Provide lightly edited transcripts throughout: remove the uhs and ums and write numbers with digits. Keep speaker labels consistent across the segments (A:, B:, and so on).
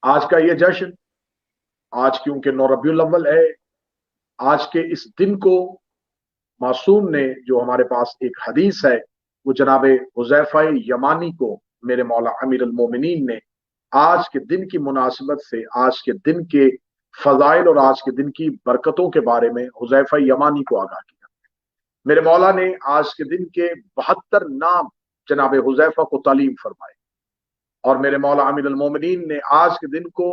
A: आज का ये जश्न, आज क्योंकि 9 रबीउल अव्वल है, आज के इस दिन को मासूम ने, जो हमारे पास एक हदीस है, वो जनाब हुज़ैफा यमानी को मेरे मौला अमीर अल मोमिनीन ने आज के दिन की मुनासिबत से, आज के दिन के फजाइल और आज के दिन की बरकतों के बारे में हुज़ैफा यमानी को आगाह किया। मेरे मौला ने आज के दिन के 72 नाम जनाब हुज़ैफा को तालीम फरमाए, और मेरे मौला अमीर अल मोमिनीन ने आज के दिन को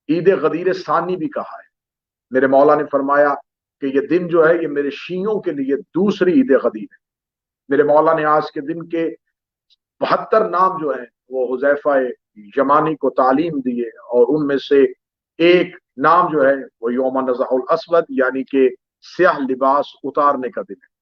A: ईद गदीर सानी भी कहा है। मेरे मौला ने फरमाया कि ये दिन जो है ये मेरे शीयों के लिए दूसरी ईद गदीर है। मेरे मौला ने आज के दिन के 72 नाम जो है वो हुज़ैफा यमानी को तालीम दिए, और उनमें से एक नाम जो है वो यौम नज़ाउल अस्वद, यानी कि स्याह लिबास उतारने का दिन है।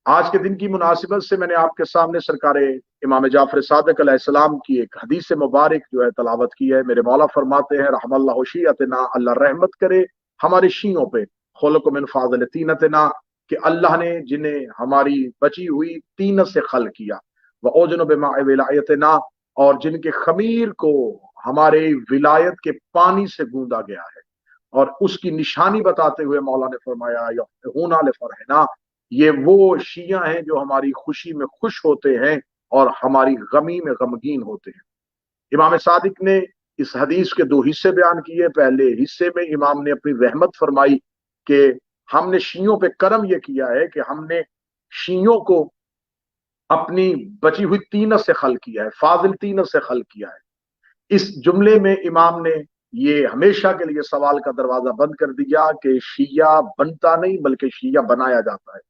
A: आज के दिन की मुनासिबत से मैंने आपके सामने सरकार इमाम जाफर सादिक अलैहिस्सलाम की एक हदीस मुबारक जो है तलावत की है। मेरे मौला फरमाते हैं, रहमल्लाहु शियतना, अल्लाह रहमत करे हमारे शीयों पे, खुलक़ मिन फाज़िल तीनतना, कि अल्लाह ने जिन्हें हमारी बची हुई तीनत से खल किया, व ओजन बिमाए विलायतना, और जिनके खमीर को हमारे विलायत के पानी से गूंदा गया है। और उसकी निशानी बताते हुए मौला ने फरमाया, यफ़रहूना लिफ़रहिना, ये वो शिया हैं जो हमारी खुशी में खुश होते हैं और हमारी गमी में गमगीन होते हैं। इमाम सादिक ने इस हदीस के दो हिस्से बयान किए। पहले हिस्से में इमाम ने अपनी रहमत फरमाई कि हमने शियों पे करम यह किया है कि हमने शियों को अपनी बची हुई तीनत से खल किया है, फाजिल तीनत से खल किया है। इस जुमले में इमाम ने ये हमेशा के लिए सवाल का दरवाजा बंद कर दिया कि शिया बनता नहीं बल्कि शिया बनाया जाता है।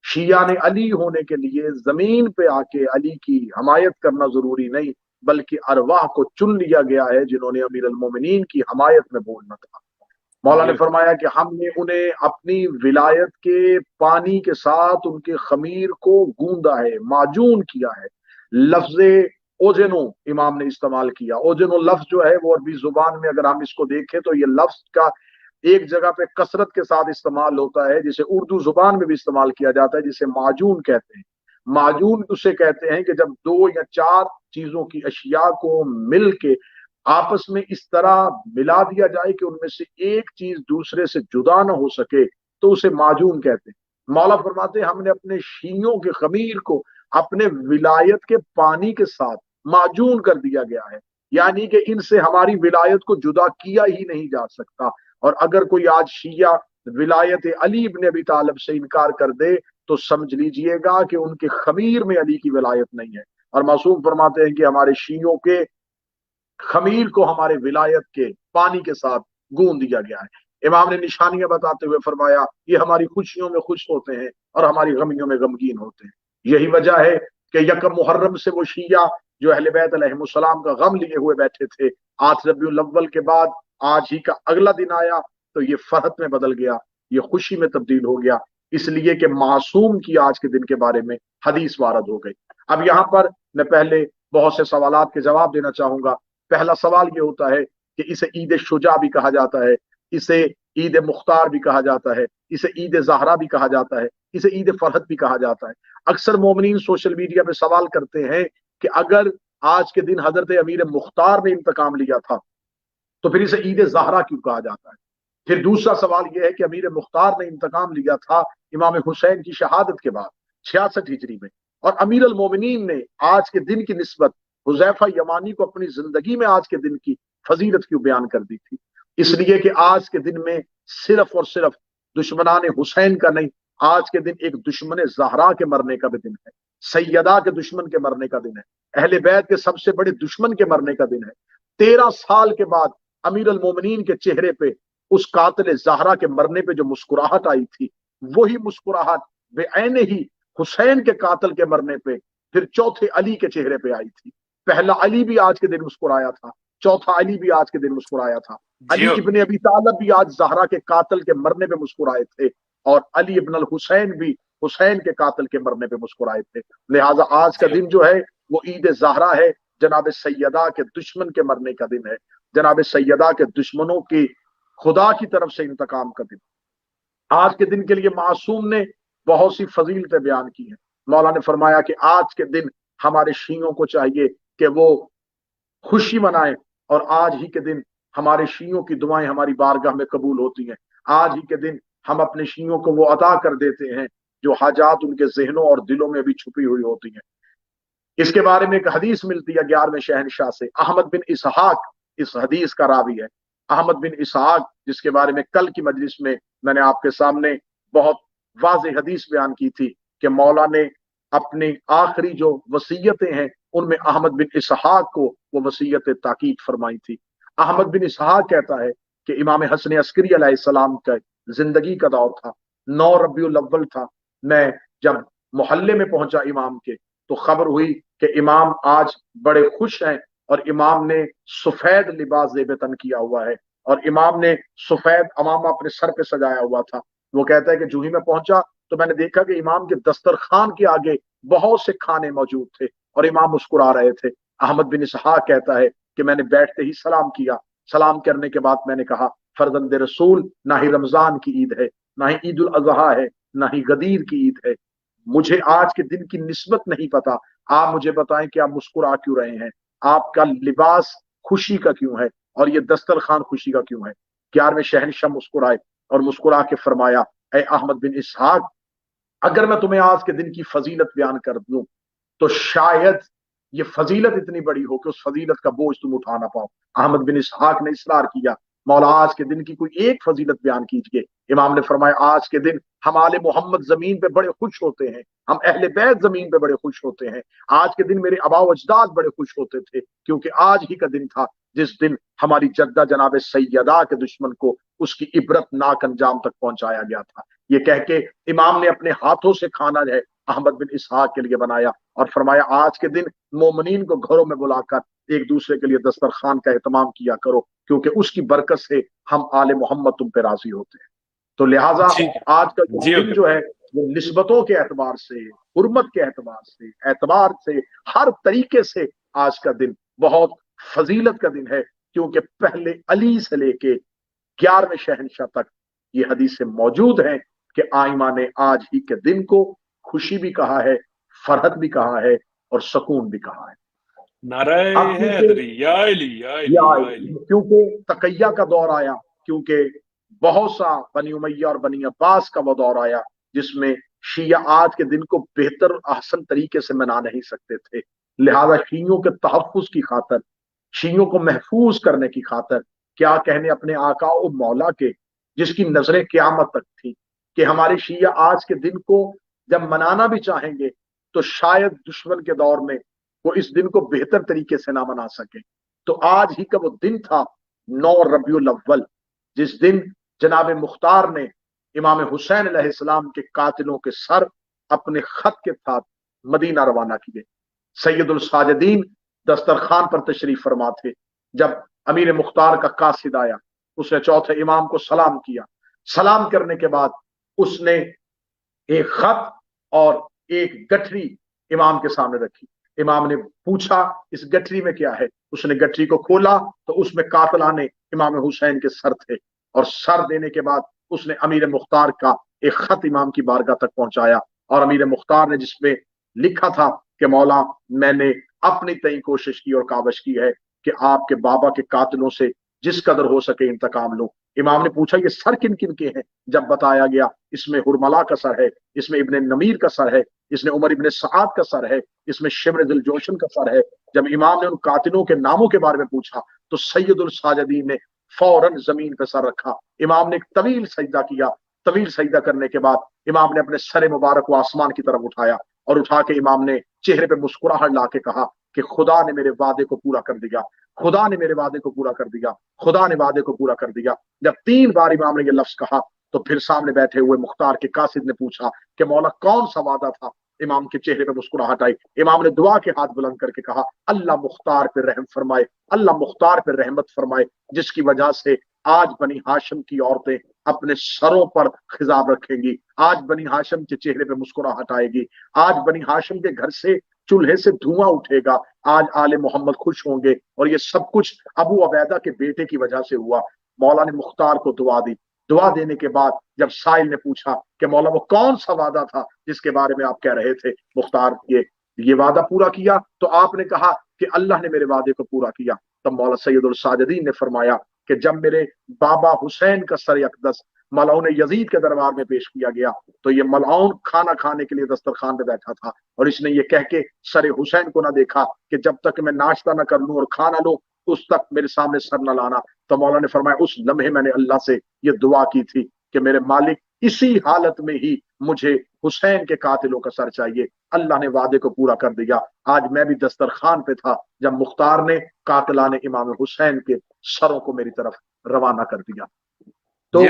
A: शिया ने अली होने के लिए जमीन पे आके अली की हमायत करना जरूरी नहीं, बल्कि अरवाह को चुन लिया गया है जिन्होंने अमीर अल मोमिनीन की हमायत में बोलना था। मौला ने फरमाया कि हमने उन्हें अपनी विलायत के पानी के साथ उनके खमीर को गूंदा है, माजून किया है। लफ्ज ओजनो इमाम ने इस्तेमाल किया। ओजनो लफ्ज जो है वो अरबी जुबान में अगर हम इसको देखें तो ये लफ्ज का एक जगह पे कसरत के साथ इस्तेमाल होता है, जिसे उर्दू जुबान में भी इस्तेमाल किया जाता है, जिसे माजून कहते हैं। माजून उसे कहते हैं कि जब दो या चार चीजों की अशिया को मिल के आपस में इस तरह मिला दिया जाए कि उनमें से एक चीज दूसरे से जुदा ना हो सके, तो उसे माजून कहते हैं। मौला फरमाते हैं हमने अपने शीयों के खमीर को अपने विलायत के पानी के साथ माजून कर दिया गया है, यानी कि इनसे हमारी विलायत को जुदा किया ही नहीं जा सकता। और अगर कोई आज शिया विलायत अली इब्न अबी तालिब से इनकार कर दे तो समझ लीजिएगा कि उनके खमीर में अली की विलायत नहीं है। और मासूम फरमाते हैं कि हमारे शियों के खमीर को हमारे विलायत के पानी के साथ गूंद दिया गया है। इमाम ने निशानियां बताते हुए फरमाया, ये हमारी खुशियों में खुश होते हैं और हमारी गमियों में गमगीन होते हैं। यही वजह है कि यकम मुहर्रम से वो शिया जो अहले बैत अलैहिमुस्सलाम का गम लिए हुए बैठे थे, 8 रबीउल अव्वल के बाद आज ही का अगला दिन आया तो ये फरहत में बदल गया, ये खुशी में तब्दील हो गया, इसलिए कि मासूम की आज के दिन के बारे में हदीस वारद हो गई। अब यहाँ पर मैं पहले बहुत से सवालात के जवाब देना चाहूंगा। पहला सवाल ये होता है कि इसे ईद शुजा भी कहा जाता है, इसे ईद मुख्तार भी कहा जाता है, इसे ईद ज़हरा भी कहा जाता है, इसे ईद फरहत भी कहा जाता है। अक्सर मोमिनीन सोशल मीडिया पे सवाल करते हैं कि अगर आज के दिन हजरत अमीर मुख्तार ने इंतकाम लिया था तो फिर इसे ईद ज़हरा क्यों कहा जाता है। फिर दूसरा सवाल यह है कि अमीर मुख्तार ने इंतकाम लिया था इमाम हुसैन की शहादत के बाद 66 हिजरी में, और अमीर अल मोमिनीन ने आज के दिन की निस्बत हुज़ैफा यमानी को अपनी जिंदगी में आज के दिन की फजीलत क्यों बयान कर दी थी। इसलिए कि आज के दिन में सिर्फ और सिर्फ दुश्मनाने हुसैन का नहीं, आज के दिन एक दुश्मन ज़हरा के मरने का भी दिन है, सैयदा के दुश्मन के मरने का दिन है, अहले बैत के सबसे बड़े दुश्मन के मरने का दिन है। 13 साल के बाद अमीर अल मोमिनीन के चेहरे पे उस कातिल ज़हरा के मरने पे जो मुस्कुराहट आई थी, वही मुस्कुराहट बेऐने ही हुसैन के कातिल के मरने पे फिर चौथे अली के चेहरे पे आई थी। पहला अली भी आज के दिन मुस्कुराया था, चौथा अली भी आज के दिन मुस्कुराया था। अली इब्न अबी तालिब भी आज ज़हरा के कातिल के मरने पे मुस्कुराए थे, और अली इब्न अल हुसैन भी हुसैन के कातिल के मरने पे मुस्कुराए थे। लिहाजा आज का दिन जो है वो ईद ज़हरा है, जनाब सैयदा के दुश्मन के मरने का दिन है, जनाब सैयदा के दुश्मनों की खुदा की तरफ से इंतकाम का दिन। आज के दिन के लिए मासूम ने बहुत सी फजीलतें बयान की हैं। मौला ने फरमाया कि आज के दिन हमारे शीयों को चाहिए कि वो खुशी मनाएं और आज ही के दिन हमारे शीयों की दुआएं हमारी बारगाह में कबूल होती हैं। आज ही के दिन हम अपने शीयों को वो अता कर देते हैं जो हाजात उनके जहनों और दिलों में भी छुपी हुई होती हैं। इसके बारे में एक हदीस मिलती है 11वें शहनशाह से, अहमद बिन इसहाक इस हदीस का रावी है। अहमद बिन इसहाक, जिसके बारे में कल की मजलिस में मैंने आपके सामने बहुत वाज़ेह हदीस बयान की थी कि मौला ने अपनी आखिरी जो वसीयतें हैं उनमें अहमद बिन इसहाक को वो वसीयत ताकीद फरमाई थी। अहमद बिन इसहाक कहता है कि इमाम हसन अस्करी अलैहिस्सलाम का जिंदगी का दौर था, 9 रबीउल अव्वल था। मैं जब मोहल्ले में पहुंचा इमाम के तो खबर हुई कि इमाम आज बड़े खुश हैं और इमाम ने सफेद लिबास जेबतन किया हुआ है और इमाम ने सफेद अमामा अपने सर पे सजाया हुआ था। वो कहता है कि जूही में पहुंचा तो मैंने देखा कि इमाम के दस्तरखान के आगे बहुत से खाने मौजूद थे और इमाम मुस्कुरा रहे थे। अहमद बिन इसहाक कहता है कि मैंने बैठते ही सलाम किया। सलाम करने के बाद मैंने कहा, फर्जंद रसूल, ना ही रमजान की ईद है, ना ही ईद उल अजहा है, ना ही गदीर की ईद है। मुझे आज के दिन की निस्बत नहीं पता, आप मुझे बताएं कि आप मुस्कुरा क्यों रहे हैं, आपका लिबास खुशी का क्यों है और ये दस्तरखान खुशी का क्यों है। 11वें शहनशाह मुस्कुराए और मुस्कुरा के फरमाया, ए अहमद बिन इसहाक, अगर मैं तुम्हें आज के दिन की फजीलत बयान कर दूं तो शायद ये फजीलत इतनी बड़ी हो कि उस फजीलत का बोझ तुम उठा ना पाओ। अहमद बिन इसहाक ने इसरार किया, मौला आज के दिन की कोई एक फजीलत बयान कीजिए। इमाम ने फरमाया, आज के दिन हम आले मोहम्मद जमीन पे बड़े खुश होते हैं, हम अहले बैत जमीन पे बड़े खुश होते हैं। आज के दिन मेरे आबा अजदाद बड़े खुश होते थे क्योंकि आज ही का दिन था जिस दिन हमारी जद्दा जनाब सैयदा के दुश्मन को उसकी इबरतनाक अंजाम तक पहुंचाया गया था। ये कह के इमाम ने अपने हाथों से खाना जो है अहमद बिन इसहाक के लिए बनाया और फरमाया, आज के दिन मोमिनीन को घरों में बुलाकर एक दूसरे के लिए दस्तरखान का एहतमाम किया करो क्योंकि उसकी बरकत से हम आले मोहम्मद तुम पे राजी होते हैं। तो लिहाजा आज का दिन जो है वो निस्बतों के एतबार से, हुर्मत के एतबार से हर तरीके से आज का दिन बहुत फजीलत का दिन है क्योंकि पहले अली से लेके 11वें शहनशाह तक ये हदीसें मौजूद हैं कि आइमा ने आज ही के दिन को खुशी भी कहा है, फरहत भी कहा है और सुकून भी कहा है। क्योंकि तकैया का दौर आया, क्योंकि बहुत सा बनी उमैया और बनी अब्बास का वो दौर आया जिसमें शिया आज के दिन को बेहतर अहसन तरीके से मना नहीं सकते थे। लिहाजा शियों के तहफ्फुज की खातर, शियों को महफूज करने की खातर, क्या कहने अपने आका और मौला के जिसकी नजरें क़यामत तक थी कि हमारे शिया आज के दिन को जब मनाना भी चाहेंगे तो शायद दुश्मन के दौर में वो इस दिन को बेहतर तरीके से ना मना सके। तो आज ही का वो दिन था 9 रबीउल अव्वल, जिस दिन जनाब मुख्तार ने इमाम हुसैन अलैहिस्सलाम के कातिलों के सर अपने खत के साथ मदीना रवाना किए। सैयदुल साजिदीन दस्तरखान पर तशरीफ फरमा थे। जब अमीर मुख्तार का कासिद आया उसने चौथे इमाम को सलाम किया। सलाम करने के बाद उसने एक खत और एक गठरी इमाम के सामने रखी। इमाम ने पूछा, इस गठरी में क्या है? उसने गठरी को खोला तो उसमें कातलाने इमाम हुसैन के सर थे और सर देने के बाद उसने अमीर मुख्तार का एक खत इमाम की बारगाह तक पहुंचाया और अमीर मुख्तार ने जिसमें लिखा था कि मौला, मैंने अपनी तय कोशिश की और कावश की है कि आपके बाबा के कातिलों से जिस कदर हो सके इंतकाम लो। इमाम ने पूछा, ये सर किन किन के हैं? जब बताया गया इसमें हुरमला का सर है, इसमें इब्ने नमीर का सर है, इसमें उमर इब्ने सआद का सर है, इसमें शिम्र दिल जोशन का सर है। जब इमाम ने उन कातिलों के नामों के बारे में पूछा तो सैयदुल साजिदीन ने फौरन जमीन पर सर रखा। इमाम ने एक तवील सजदा किया। तवील सजदा करने के बाद इमाम ने अपने सर मुबारक को आसमान की तरफ उठाया और उठा के इमाम ने चेहरे पे मुस्कुराहट ला के कहा कि खुदा ने मेरे वादे को पूरा कर दिया, खुदा ने मेरे वादे को पूरा कर दिया, खुदा ने वादे को पूरा कर दिया। जब 3 बार इमाम ने ये लफ्ज कहा तो फिर सामने बैठे हुए मुख्तार के कासिद ने पूछा कि मौला कौन सा वादा था? इमाम के चेहरे पे मुस्कुराहट आई। इमाम ने दुआ के हाथ बुलंद करके कहा, अल्लाह मुख्तार पे रहम फरमाए, अल्लाह मुख्तार पे रहमत फरमाए, जिसकी वजह से आज बनी हाशिम की औरतें अपने सरों पर खिजाब रखेंगी, आज बनी हाशिम के चेहरे पे मुस्कुराहट आएगी, आज बनी हाशिम के घर से चूल्हे से धुआं उठेगा, आज आले मोहम्मद खुश होंगे और ये सब कुछ अबू अबैदा के बेटे की वजह से हुआ। मौला ने मुख्तार को दुआ दी। दुआ देने के बाद जब साइल ने पूछा कि मौला वो कौन सा वादा था जिसके बारे में आप कह रहे थे? मुख्तार ये वादा पूरा किया तो आपने कहा कि अल्लाह ने मेरे वादे को पूरा किया। तब मौला सैयदुल साजिदीन ने फरमाया कि जब मेरे बाबा हुसैन का सर अक़दस मलऊन यजीद के दरबार में पेश किया गया तो ये मलऊन खाना खाने के लिए दस्तरखान पे बैठा था और इसने ये कह के सर हुसैन को ना देखा कि जब तक मैं नाश्ता ना कर लूं और खाना लूं उस तक मेरे सामने सर न लाना। तो मौला ने फरमाया उस लम्हे मैंने अल्लाह से ये दुआ की थी कि मेरे मालिक इसी हालत में ही मुझे हुसैन के कातिलों का सर चाहिए। अल्लाह ने वादे को पूरा कर दिया। आज मैं भी दस्तरखान पे था जब मुख्तार ने कातिलाने इमाम हुसैन के सरों को मेरी तरफ रवाना कर दिया। तो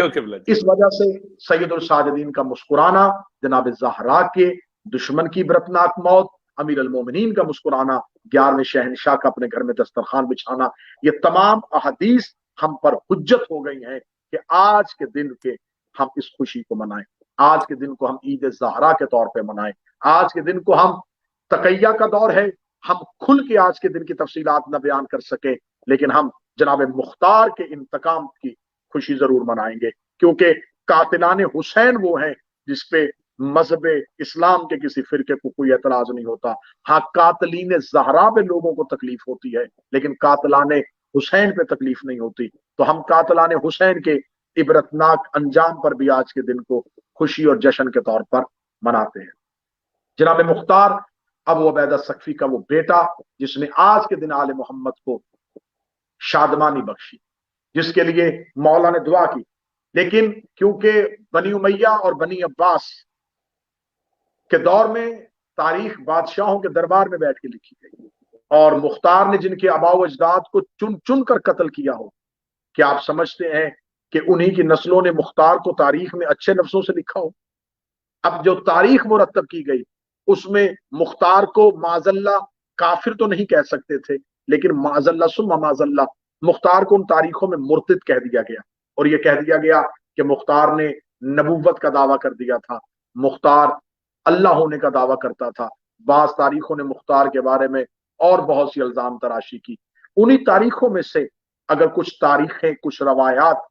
A: इस वजह से सैयदुल साजिदीन का मुस्कुराना, जनाब ज़हरा के दुश्मन की बरतनाक मौत, अमीर अल मोमिनीन का मुस्कुराना, 11वें शहनशाह का अपने घर में दस्तरखान बिछाना, ये तमाम अहदीस हम पर हुज्जत हो गई हैं कि आज के दिन के हम इस खुशी को मनाएं, आज के दिन को हम ईद ज़हरा के तौर पे मनाएं, आज के दिन को हम तकैया का दौर है, हम खुल के आज के दिन की तफसीलात न बयान कर सके लेकिन हम जनाब मुख्तार के इंतकाम की खुशी जरूर मनाएंगे क्योंकि कातिलाने हुसैन वो हैं जिसपे मजहब इस्लाम के किसी फिरके को कोई एतराज नहीं होता। हाँ, कातलीन ज़हरा पे लोगों को तकलीफ होती है लेकिन कातलाने हुसैन पे तकलीफ नहीं होती। तो हम कातलाने हुसैन के इबरतनाक अंजाम पर भी आज के दिन को खुशी और जश्न के तौर पर मनाते हैं। जनाब मुख्तार अबू उबैदा सक्फी का वो बेटा जिसने आज के दिन आले मोहम्मद को शादमानी बख्शी, जिसके लिए मौला ने दुआ की, लेकिन क्योंकि बनी उमैया और बनी अब्बास के दौर में तारीख बादशाहों के दरबार में बैठ के लिखी गई और मुख्तार ने जिनके आबाओ अजदाद को चुन चुन कर कत्ल किया हो, क्या आप समझते हैं कि उन्हीं की नस्लों ने मुख्तार को तारीख में अच्छे लफ्जों से लिखा हो? अब जो तारीख मुरतब की गई उसमें मुख्तार को माजल्ला काफिर तो नहीं कह सकते थे लेकिन माजल्ला सुम्मा माजल्ला मुख्तार को उन तारीखों में मुर्तिद कह दिया गया और यह कह दिया गया कि मुख्तार ने नबूवत का दावा कर दिया था, मुख्तार अल्लाह होने का दावा करता था। बाज तारीखों ने मुख्तार के बारे में और बहुत सी इल्जाम तराशी की। उन्हीं तारीखों में से अगर कुछ तारीखें, कुछ रवायात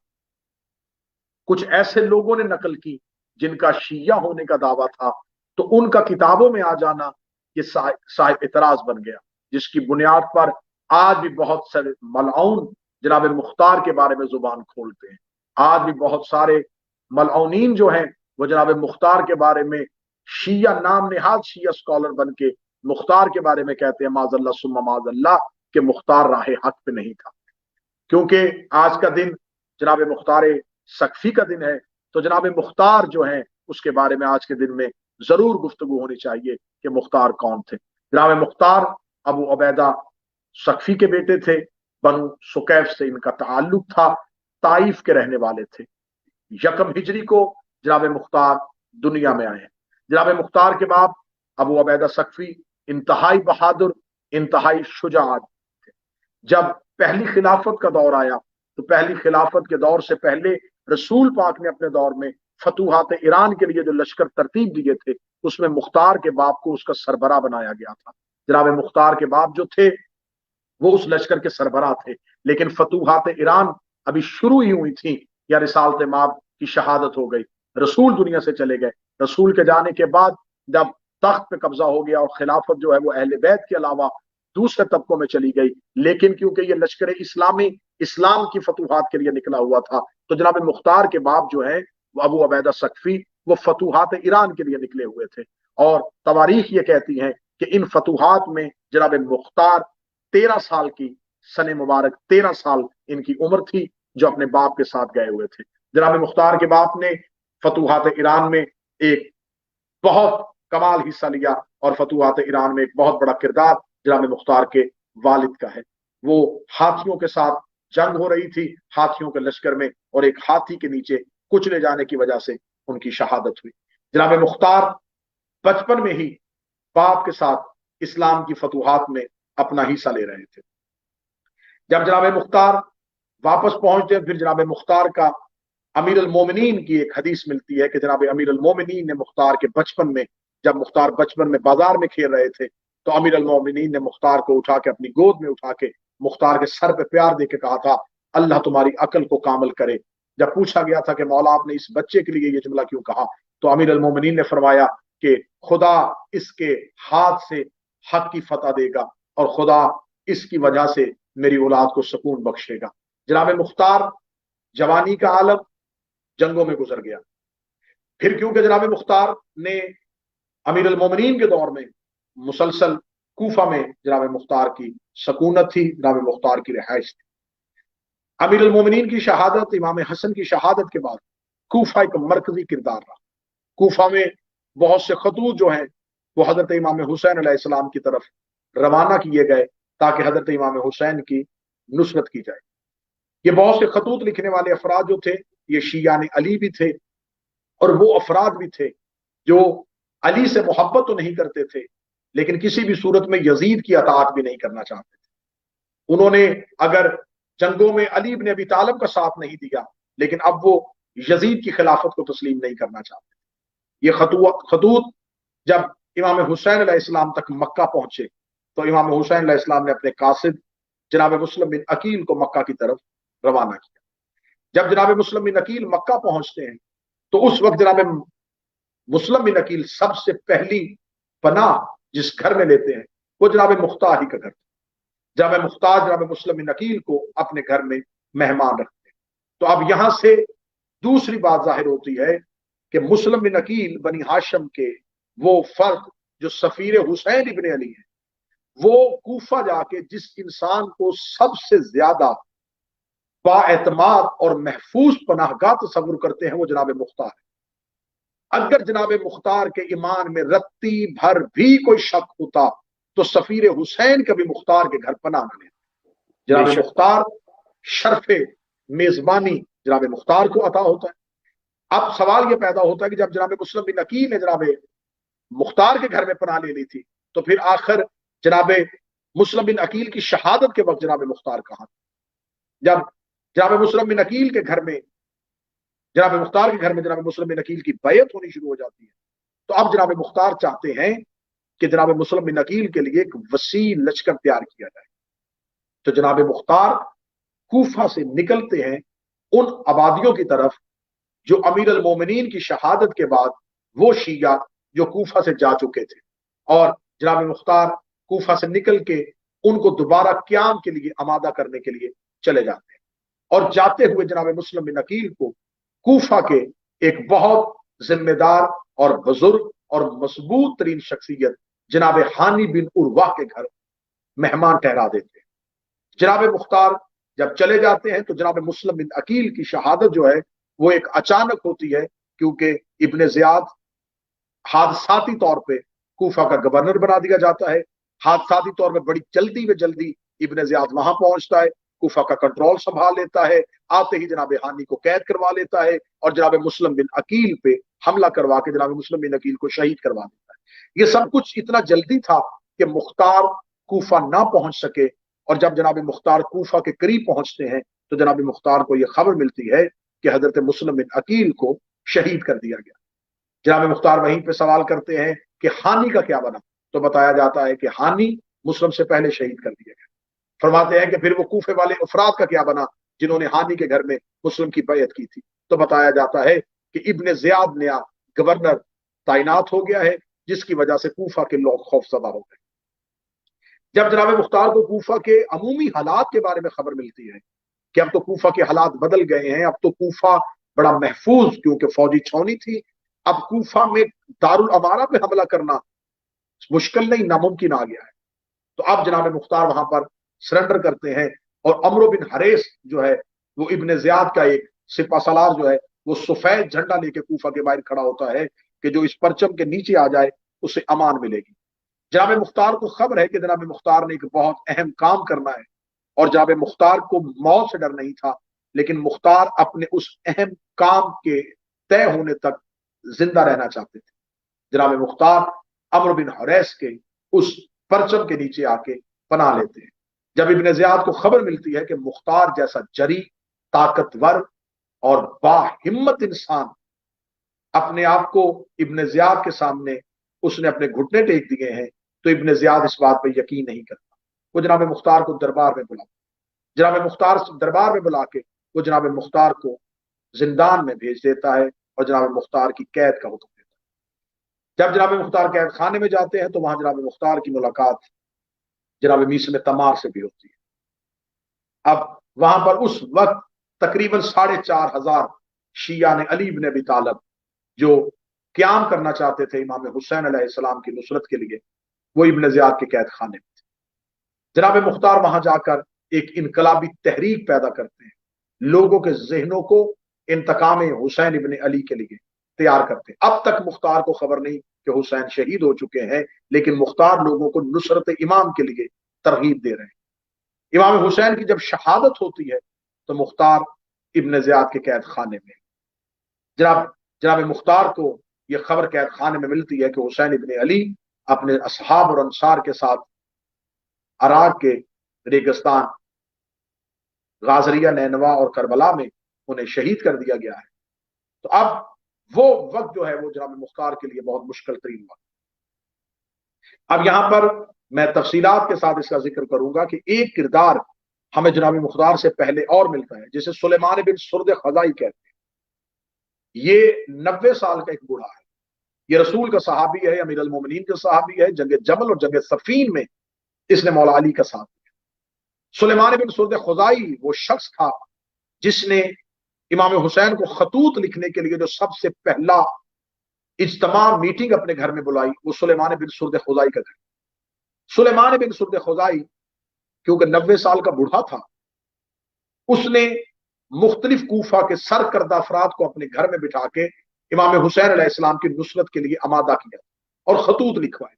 A: कुछ ऐसे लोगों ने नकल की जिनका शिया होने का दावा था तो उनका किताबों में आ जाना ये साहिब इतराज बन गया, जिसकी बुनियाद पर आज भी बहुत सारे मलऊन जनाब मुख्तार के बारे में जुबान खोलते हैं। आज भी बहुत सारे मलऊनीन जो हैं वो जनाब मुख्तार के बारे में शिया नाम नेहाद शिया स्कॉलर बन के मुख्तार के बारे में कहते हैं माजल्ला सुम्मा माजल्ला के मुख्तार राह हक पे नहीं था। क्योंकि आज का दिन जनाब मुख्तार सक्फी का दिन है तो जनाब मुख्तार जो है उसके बारे में आज के दिन में जरूर गुफ्तगू होनी चाहिए कि मुख्तार कौन थे। जनाब मुख्तार अबू उबैदा सक्फी के बेटे थे, बनु सुकैफ से इनका ताल्लुक था, ताइफ के रहने वाले थे। यकम हिजरी को जनाब मुख्तार दुनिया में आए हैं। जनाब मुख्तार के बाप अबू उबैदा सक्फी इंतहाई बहादुर, इंतहाई शुजाअत थे। जब पहली खिलाफत का दौर आया तो पहली खिलाफत के दौर से पहले रसूल पाक ने अपने दौर में फतूहात ईरान के लिए जो लश्कर तरतीब दिए थे उसमें मुख्तार के बाप को उसका सरबराह बनाया गया था। जनाब मुख्तार के बाप जो थे वो उस लश्कर के सरबराह थे, लेकिन फतूहात ईरान अभी शुरू ही हुई थी या रिसालत माब की शहादत हो गई, रसूल दुनिया से चले गए। रसूल के जाने के बाद जब तख्त पे कब्जा हो गया और खिलाफत जो है वो अहले बैत के अलावा दूसरे तबकों में चली गई, लेकिन क्योंकि ये लश्कर इस्लामी इस्लाम की फतूहात के लिए निकला हुआ था तो जनाब मुख्तार के बाप जो है वो अबू उबैदा सक्फी वो फतूहात ईरान के लिए निकले हुए थे। और तवारीख ये कहती है कि इन फतूहात में जनाब मुख्तार 13 साल की सने मुबारक 13 साल इनकी उम्र थी जो अपने बाप के साथ गए हुए थे। जनाब मुख्तार के बाप ने फतूहात ईरान में एक बहुत कमाल हिस्सा लिया और फतूहात ईरान में एक बहुत बड़ा किरदार जनाब मुख्तार के वालिद का है। वो हाथियों के साथ जंग हो रही थी, हाथियों के लश्कर में, और एक हाथी के नीचे कुचले जाने की वजह से उनकी शहादत हुई। जनाब मुख्तार बचपन में ही बाप के साथ इस्लाम की फतूहात में अपना हिस्सा ले रहे थे। जब जनाब मुख्तार वापस पहुंचते फिर जनाब मुख्तार का अमीर अल मोमिनीन की एक हदीस मिलती है कि जनाब अमीर अल मोमिनीन ने मुख्तार के बचपन में, जब मुख्तार बचपन में बाजार में खेल रहे थे तो अमीर अल मोमिनीन ने मुख्तार को उठा के अपनी गोद में उठा के मुख्तार के सर पे प्यार दे के कहा था अल्लाह तुम्हारी अकल को कामल करे। जब पूछा गया था कि मौला आपने इस बच्चे के लिए ये जुमला क्यों कहा तो अमीर अल मोमिनीन ने फरमाया कि खुदा इसके हाथ से हक की फतह देगा और खुदा इसकी वजह से मेरी औलाद को सुकून बख्शेगा। जनाब मुख्तार जवानी का आलम जंगों में गुजर गया। फिर क्योंकि जनाब मुख्तार ने अमीर अल मोमिनीन के दौर में मुसलसल कूफा में जनाब मुख्तार की सकूनत थी, जनाब मुख्तार की रिहाइश थी। अमीर अल मोमिनीन की शहादत, इमाम हसन की शहादत के बाद कूफा एक मरकजी किरदार रहा। कूफा में बहुत से खतूत जो हैं वो हजरत इमाम हुसैन अलैहिस्सलाम की तरफ रवाना किए गए ताकि हजरत इमाम हुसैन की नुसरत की जाए। ये बहुत से खतूत लिखने वाले अफराद जो थे ये शियाने अली भी थे, और वो अफराद भी थे जो अली से मोहब्बत तो नहीं करते थे लेकिन किसी भी सूरत में यजीद की अताअत भी नहीं करना चाहते थे। उन्होंने अगर जंगों में अली इब्न अबी तालिब का साथ नहीं दिया लेकिन अब वो यजीद की खिलाफत को तस्लीम नहीं करना चाहते। ये खतूत जब इमाम हुसैन अलैहिस्सलाम तक मक्का पहुंचे तो इमाम हुसैन अलैहिस्सलाम ने अपने कासिद जनाब मुस्लिम बिन अकील को मक्का की तरफ रवाना किया। जब जनाब मुस्लिम बिन अकील मक्का पहुंचते हैं तो उस वक्त जनाब मुस्लिम बिन अकील सबसे पहली पनाह जिस घर में लेते हैं वो जनाब मुख्तार ही का घर। जनाब मुख्तार जनाब मुस्लिम बिन अकील को अपने घर में मेहमान रखते हैं। तो अब यहां से दूसरी बात जाहिर होती है कि मुस्लिम बिन अकील बनी हाशम के वो फर्द जो सफीर हुसैन इब्न अली है, वो कूफा जाके जिस इंसान को सबसे ज्यादा बाएतमाद और महफूज पनाहगाह तस्वुर करते हैं वो जनाब मुख्तार है। अगर जनाब मुख्तार के ईमान में रत्ती भर भी कोई शक होता तो सफीर हुसैन कभी मुख्तार के घर पनाह न लेते। जनाब मुख्तार शर्फे मेजबानी जनाब मुख्तार को अता होता है। अब सवाल यह पैदा होता है कि जब जनाब मुस्लिम बिन अकील ने जनाब मुख्तार के घर में पनाह ले ली थी तो फिर आखिर जनाब मुस्लिम बिन अकील की शहादत के वक्त जनाब मुख्तार कहां? जब जनाब मुस्लिम बिन अकील के घर में जनाब मुख्तार के घर में जनाब मुस्लिम बिन अकील की बैयत होनी शुरू हो जाती है तो अब जनाब मुख्तार चाहते हैं कि जनाब मुस्लिम बिन अकील के लिए एक वसी लश्कर तैयार किया जाए। तो जनाब मुख्तार कूफा से निकलते हैं उन आबादियों की तरफ जो अमीर अल मोमिनीन की शहादत के बाद वो शिया जो कूफा से जा चुके थे, और जनाब मुख्तार कूफा से निकल के उनको दोबारा क्याम के लिए आमादा करने के लिए चले जाते हैं। और जाते हुए जनाब मुस्लिम बिन अकील को कूफा के एक बहुत जिम्मेदार और बुजुर्ग और मजबूत तरीन शख्सियत जनाब हानी बिन उर्वा के घर मेहमान ठहरा देते हैं। जनाब मुख्तार जब चले जाते हैं तो जनाब मुस्लिम बिन अकील की शहादत जो है वो एक अचानक होती है क्योंकि इब्ने ज़ियाद हादसाती तौर पे कूफा का गवर्नर बना दिया जाता है। हादसाती तौर पे बड़ी जल्दी में जल्दी इब्ने ज़ियाद वहां पहुंचता है, कूफा का कंट्रोल संभाल लेता है, आते ही जनाब हानी को कैद करवा लेता है और जनाब मुस्लिम बिन अकील पे हमला करवा के जनाब मुस्लिम बिन अकील को शहीद करवा देता है। ये सब कुछ इतना जल्दी था कि मुख्तार कूफा ना पहुंच सके, और जब जनाब मुख्तार कूफा के करीब पहुंचते हैं तो जनाब मुख्तार को यह खबर मिलती है कि हजरत मुस्लिम बिन अकील को शहीद कर दिया गया। जनाब मुख्तार वहीं पे सवाल करते हैं कि हानी का क्या बना, तो बताया जाता है कि हानी मुस्लिम से पहले शहीद कर दिया गया। फरमाते हैं कि फिर वो कूफे वाले अफराद का क्या बना जिन्होंने हानी के घर में मुस्लिम की बैयत की थी, तो बताया जाता है कि इब्ने ज़ियाद नया गवर्नर तैनात हो गया है जिसकी वजह से कूफा के लोग खौफजदा हो गए। जब जनाब मुख्तार को कूफा के अमूमी हालात के बारे में खबर मिलती है कि अब तो कूफा के हालात बदल गए हैं, अब तो कूफा बड़ा महफूज क्योंकि फौजी छावनी थी, अब कूफा में दारुल अमारा पे हमला करना मुश्किल नहीं नामुमकिन आ गया है, तो अब जनाब मुख्तार वहां पर सरेंडर करते हैं। और अमरो बिन हरेस जो है वो इब्ने ज़ियाद का एक सिपा सलार जो है वो सफेद झंडा लेके कूफा के बाहर खड़ा होता है कि जो इस परचम के नीचे आ जाए उसे अमान मिलेगी। जनाब मुख्तार को खबर है कि जनाब मुख्तार ने एक बहुत अहम काम करना है, और जनाब मुख्तार को मौत से डर नहीं था, लेकिन मुख्तार अपने उस अहम काम के तय होने तक जिंदा रहना चाहते थे। जनाब मुख्तार अमर बिन हरैस के उस परचम के नीचे आके पनाह लेते हैं। जब इब्ने ज़ियाद को खबर मिलती है कि मुख्तार जैसा जरी, ताकतवर और बाहिम्मत इंसान अपने आप को इब्ने ज़ियाद के सामने उसने अपने घुटने टेक दिए हैं, तो इब्ने ज़ियाद इस बात पर यकीन नहीं करता। वो जनाब मुख्तार को दरबार में बुला जनाब मुख्तार दरबार में बुला के वो जनाब मुख्तार को जिंदान में भेज देता है और जनाब मुख्तार की कैद का हुक्म देता है। जब जनाब मुख्तार कैद खाने में जाते हैं तो वहां जनाब मुख्तार की मुलाकात जनाब मीसम तमार से भी होती है। اب وہاں پر اس وقت تقریباً 4,500 شیعہ نے علی بن ابی طالب جو قیام کرنا چاہتے تھے امام حسین علیہ السلام کی نصرت کے لیے، وہ ابن زیاد کے قید خانے میں تھے۔ جناب مختار وہاں جا کر ایک انقلابی تحریک پیدا کرتے ہیں، لوگوں کے ذہنوں کو انتقام حسین ابن علی کے لیے تیار کرتے ہیں۔ اب تک مختار کو خبر نہیں کہ حسین شہید ہو چکے ہیں، لیکن مختار لوگوں کو نصرت امام کے لیے ترغیب دے رہے ہیں۔ امام حسین کی جب شہادت ہوتی ہے تو مختار ابن زیاد کے قید خانے میں، جناب مختار کو یہ خبر قید خانے میں ملتی ہے کہ حسین ابن علی اپنے اصحاب اور انصار کے ساتھ عراق کے ریگستان غازریہ، نینوا اور کربلا میں انہیں شہید کر دیا گیا ہے۔ تو اب وہ وقت جو ہے وہ جناب مختار کے لیے بہت مشکل ترین وقت۔ اب یہاں پر میں تفصیلات کے ساتھ اس کا ذکر کروں گا کہ ایک کردار ہمیں جناب مختار سے پہلے اور ملتا ہے، جسے سلیمان بن سرد خزائی کہتے ہیں۔ یہ 90 سال کا ایک بوڑھا ہے، یہ رسول کا صحابی ہے، امیر المومنین کا صحابی ہے۔ جنگ جمل اور جنگ صفین میں اس نے مولا علی کا ساتھ دیا۔ سلیمان بن سرد خزائی وہ شخص تھا جس نے امام حسین کو خطوط لکھنے کے لیے جو سب سے پہلا اجتماع میٹنگ اپنے گھر میں بلائی، وہ سلیمان بن سرد خزائی کا گھر۔ سلیمان بن سرد خزائی کیونکہ 90 سال کا بوڑھا تھا، اس نے مختلف کوفہ کے سرکردہ افراد کو اپنے گھر میں بٹھا کے امام حسین علیہ السلام کی نصرت کے لیے آمادہ کیا اور خطوط لکھوائے،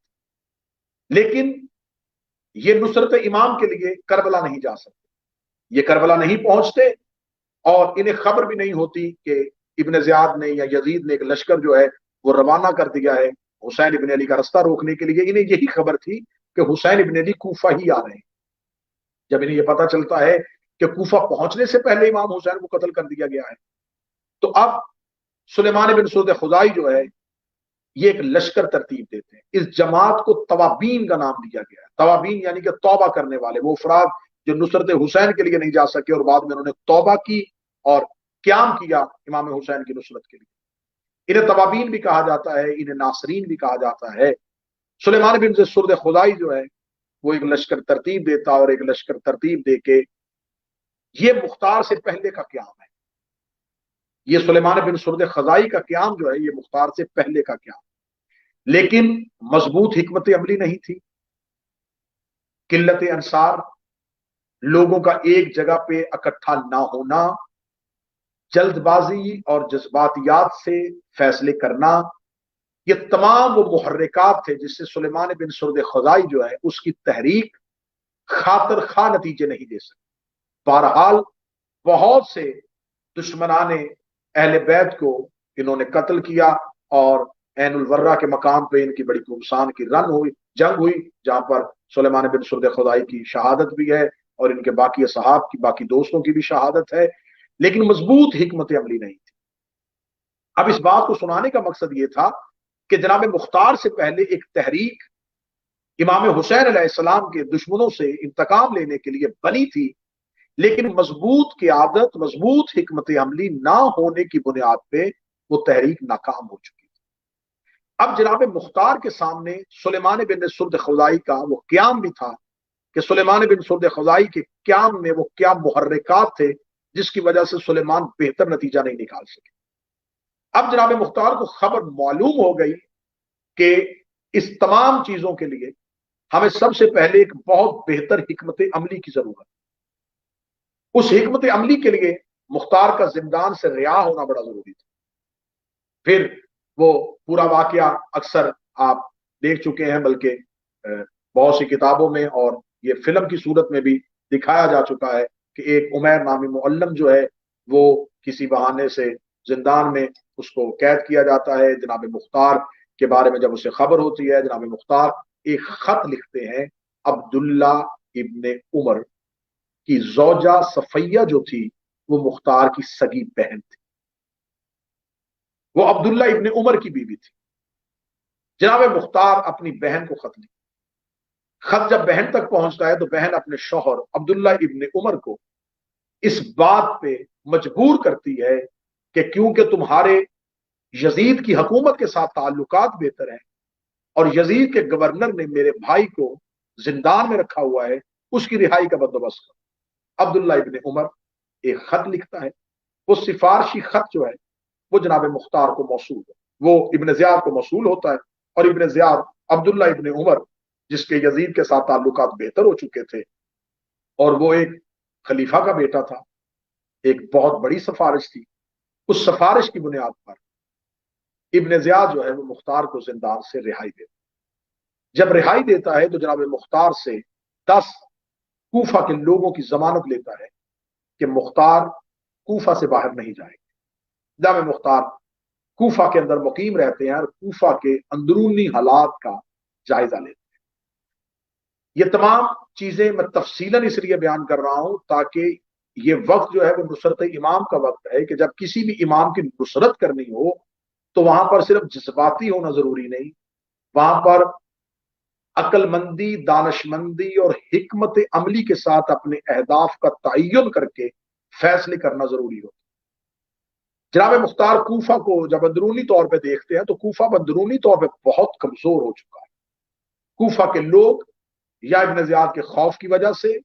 A: لیکن یہ نصرت امام کے لیے کربلا نہیں جا سکتے، یہ کربلا نہیں پہنچتے، اور انہیں خبر بھی نہیں ہوتی کہ ابن زیاد نے یا یزید نے ایک لشکر جو ہے وہ روانہ کر دیا ہے حسین ابن علی کا رستہ روکنے کے لیے۔ انہیں یہی خبر تھی کہ حسین ابن علی کوفہ ہی آ رہے ہیں۔ جب انہیں یہ پتا چلتا ہے کہ کوفہ پہنچنے سے پہلے امام حسین کو قتل کر دیا گیا ہے، تو اب سلیمان بن سرد خزائی جو ہے یہ ایک لشکر ترتیب دیتے ہیں۔ اس جماعت کو توابین کا نام دیا گیا ہے۔ توابین یعنی کہ توبہ کرنے والے، وہ افراد جو نصرت حسین کے لیے نہیں جا سکے اور بعد میں انہوں نے توبہ کی اور قیام کیا امام حسین کی نصرت کے لیے۔ انہیں توابین بھی کہا جاتا ہے، انہیں ناصرین بھی کہا جاتا ہے۔ سلیمان بن سرد خزائی جو ہے وہ ایک لشکر ترتیب دیتا اور ایک لشکر ترتیب دے کے یہ مختار سے پہلے کا قیام ہے۔ یہ سلیمان بن سرد خزائی کا قیام جو ہے یہ مختار سے پہلے کا قیام، لیکن مضبوط حکمت عملی نہیں تھی، قلت انصار، لوگوں کا ایک جگہ پہ اکٹھا نہ ہونا، جلد بازی اور جذباتیات سے فیصلے کرنا، یہ تمام وہ محرکات تھے جس سے سلیمان بن سرد خزائی جو ہے اس کی تحریک خاطر خواہ نتیجے نہیں دے سکتی۔ بہرحال بہت سے دشمنان اہل بیت کو انہوں نے قتل کیا اور عین الورہ کے مقام پہ ان کی بڑی گمسان کی جنگ ہوئی، جہاں پر سلیمان بن سرد خزائی کی شہادت بھی ہے اور ان کے باقی اصحاب کی، باقی دوستوں کی بھی شہادت ہے، لیکن مضبوط حکمت عملی نہیں تھی۔ اب اس بات کو سنانے کا مقصد یہ تھا کہ جناب مختار سے پہلے ایک تحریک امام حسین علیہ السلام کے دشمنوں سے انتقام لینے کے لیے بنی تھی، لیکن مضبوط قیادت، مضبوط حکمت عملی نہ ہونے کی بنیاد پہ وہ تحریک ناکام ہو چکی تھی۔ اب جناب مختار کے سامنے سلیمان بن سرد خزائی کا وہ قیام بھی تھا کہ سلیمان بن سرد خزائی کے قیام میں وہ کیا محرکات تھے جس کی وجہ سے سلیمان بہتر نتیجہ نہیں نکال سکے۔ اب جناب مختار کو خبر معلوم ہو گئی کہ اس تمام چیزوں کے لیے ہمیں سب سے پہلے ایک بہت بہتر حکمت عملی کی ضرورت ہے۔ اس حکمت عملی کے لیے مختار کا زندان سے رہا ہونا بڑا ضروری تھا۔ پھر وہ پورا واقعہ اکثر آپ دیکھ چکے ہیں، بلکہ بہت سی کتابوں میں اور یہ فلم کی صورت میں بھی دکھایا جا چکا ہے کہ ایک عمیر نامی معلم جو ہے وہ کسی بہانے سے زندان میں اس کو قید کیا جاتا ہے۔ جناب مختار کے بارے میں جب اسے خبر ہوتی ہے، جناب مختار ایک خط لکھتے ہیں۔ عبداللہ ابن عمر کی زوجہ صفیہ جو تھی وہ مختار کی سگی بہن تھی، وہ عبداللہ ابن عمر کی بیوی تھی۔ جناب مختار اپنی بہن کو خط لکھتے، خط جب بہن تک پہنچتا ہے تو بہن اپنے شوہر عبداللہ ابن عمر کو اس بات پہ مجبور کرتی ہے کہ کیونکہ تمہارے یزید کی حکومت کے ساتھ تعلقات بہتر ہیں اور یزید کے گورنر نے میرے بھائی کو زندان میں رکھا ہوا ہے، اس کی رہائی کا بندوبست کرو۔ عبداللہ ابن عمر ایک خط لکھتا ہے. وہ سفارشی خط جو ہے وہ جناب مختار کو موصول ہے، وہ ابن زیاد کو موصول ہوتا ہے، اور ابن زیاد عبداللہ ابن عمر جس کے یزید کے ساتھ تعلقات بہتر ہو چکے تھے اور وہ ایک خلیفہ کا بیٹا تھا، ایک بہت بڑی سفارش تھی. اس سفارش کی بنیاد پر ابن زیاد جو ہے وہ مختار کو زندان سے رہائی دیتا. جب رہائی دیتا ہے تو جناب مختار سے 10 کوفہ کے لوگوں کی ضمانت لیتا ہے کہ مختار کوفہ سے باہر نہیں جائیں گے. جناب مختار کوفہ کے اندر مقیم رہتے ہیں اور کوفہ کے اندرونی حالات کا جائزہ لیتے ہیں. یہ تمام چیزیں میں تفصیلاً اس لیے بیان کر رہا ہوں تاکہ یہ وقت جو ہے وہ نصرت امام کا وقت ہے کہ جب کسی بھی امام کی نصرت کرنی ہو تو وہاں پر صرف جذباتی ہونا ضروری نہیں، وہاں پر عقل مندی، دانش مندی اور حکمت عملی کے ساتھ اپنے اہداف کا تعین کر کے فیصلے کرنا ضروری ہو. جناب مختار کوفہ کو جب اندرونی طور پہ دیکھتے ہیں تو کوفہ اندرونی طور پہ بہت کمزور ہو چکا ہے. کوفہ کے لوگ یا ابن زیاد کے خوف کی وجہ سے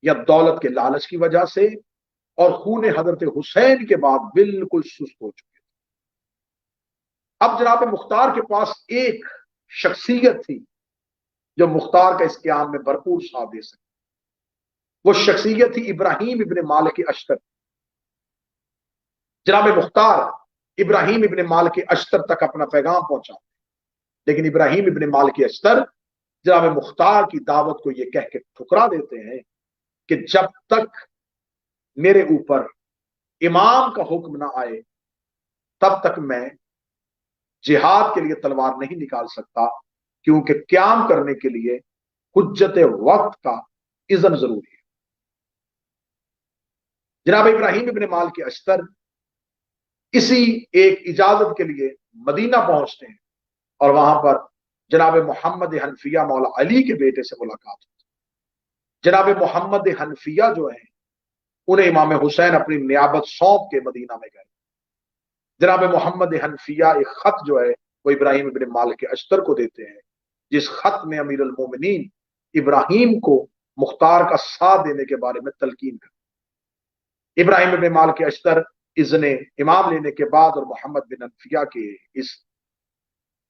A: یا دولت کے لالچ کی وجہ سے اور خون حضرت حسین کے بعد بالکل سست ہو چکے. اب جناب مختار کے پاس ایک شخصیت تھی جو مختار کا اس قیام میں بھرپور ساتھ دے سکے. وہ شخصیت تھی ابراہیم ابن مالک اشتر. جناب مختار ابراہیم ابن مالک اشتر تک اپنا پیغام پہنچا، لیکن ابراہیم ابن مالک اشتر جناب مختار کی دعوت کو یہ کہہ کے ٹھکرا دیتے ہیں کہ جب تک میرے اوپر امام کا حکم نہ آئے تب تک میں جہاد کے لیے تلوار نہیں نکال سکتا، کیونکہ قیام کرنے کے لیے حجت وقت کا اذن ضروری ہے. جناب ابراہیم ابن مالک اشتر اسی ایک اجازت کے لیے مدینہ پہنچتے ہیں اور وہاں پر جناب محمد حنفیہ مولا علی کے بیٹے سے ملاقات ہوتی. جناب محمد حنفیہ جو ہیں انہیں امام حسین اپنی نیابت سونپ کے مدینہ میں گئے. جناب محمد حنفیہ ایک خط جو ہے وہ ابراہیم ابن مالک اشتر کو دیتے ہیں، جس خط میں امیر المومنین ابراہیم کو مختار کا ساتھ دینے کے بارے میں تلقین کرتے. ابراہیم ابن مالک اشتر اذن امام لینے کے بعد اور محمد بن حنفیہ کے اس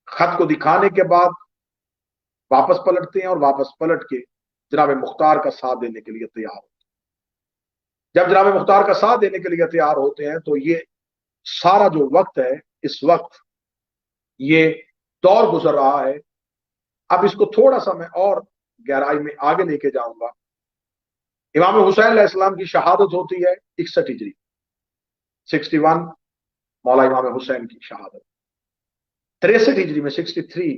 A: خط کو دکھانے کے بعد واپس پلٹتے ہیں اور واپس پلٹ کے جناب مختار کا ساتھ دینے کے لیے تیار ہوتے ہیں. جب جناب مختار کا ساتھ دینے کے لیے تیار ہوتے ہیں تو یہ سارا جو وقت ہے، اس وقت یہ دور گزر رہا ہے. اب اس کو تھوڑا سا میں اور گہرائی میں آگے لے کے جاؤں گا. امام حسین علیہ السلام کی شہادت ہوتی ہے 61 ہجری، 61 مولا امام حسین کی شہادت. 63 ہجری میں 63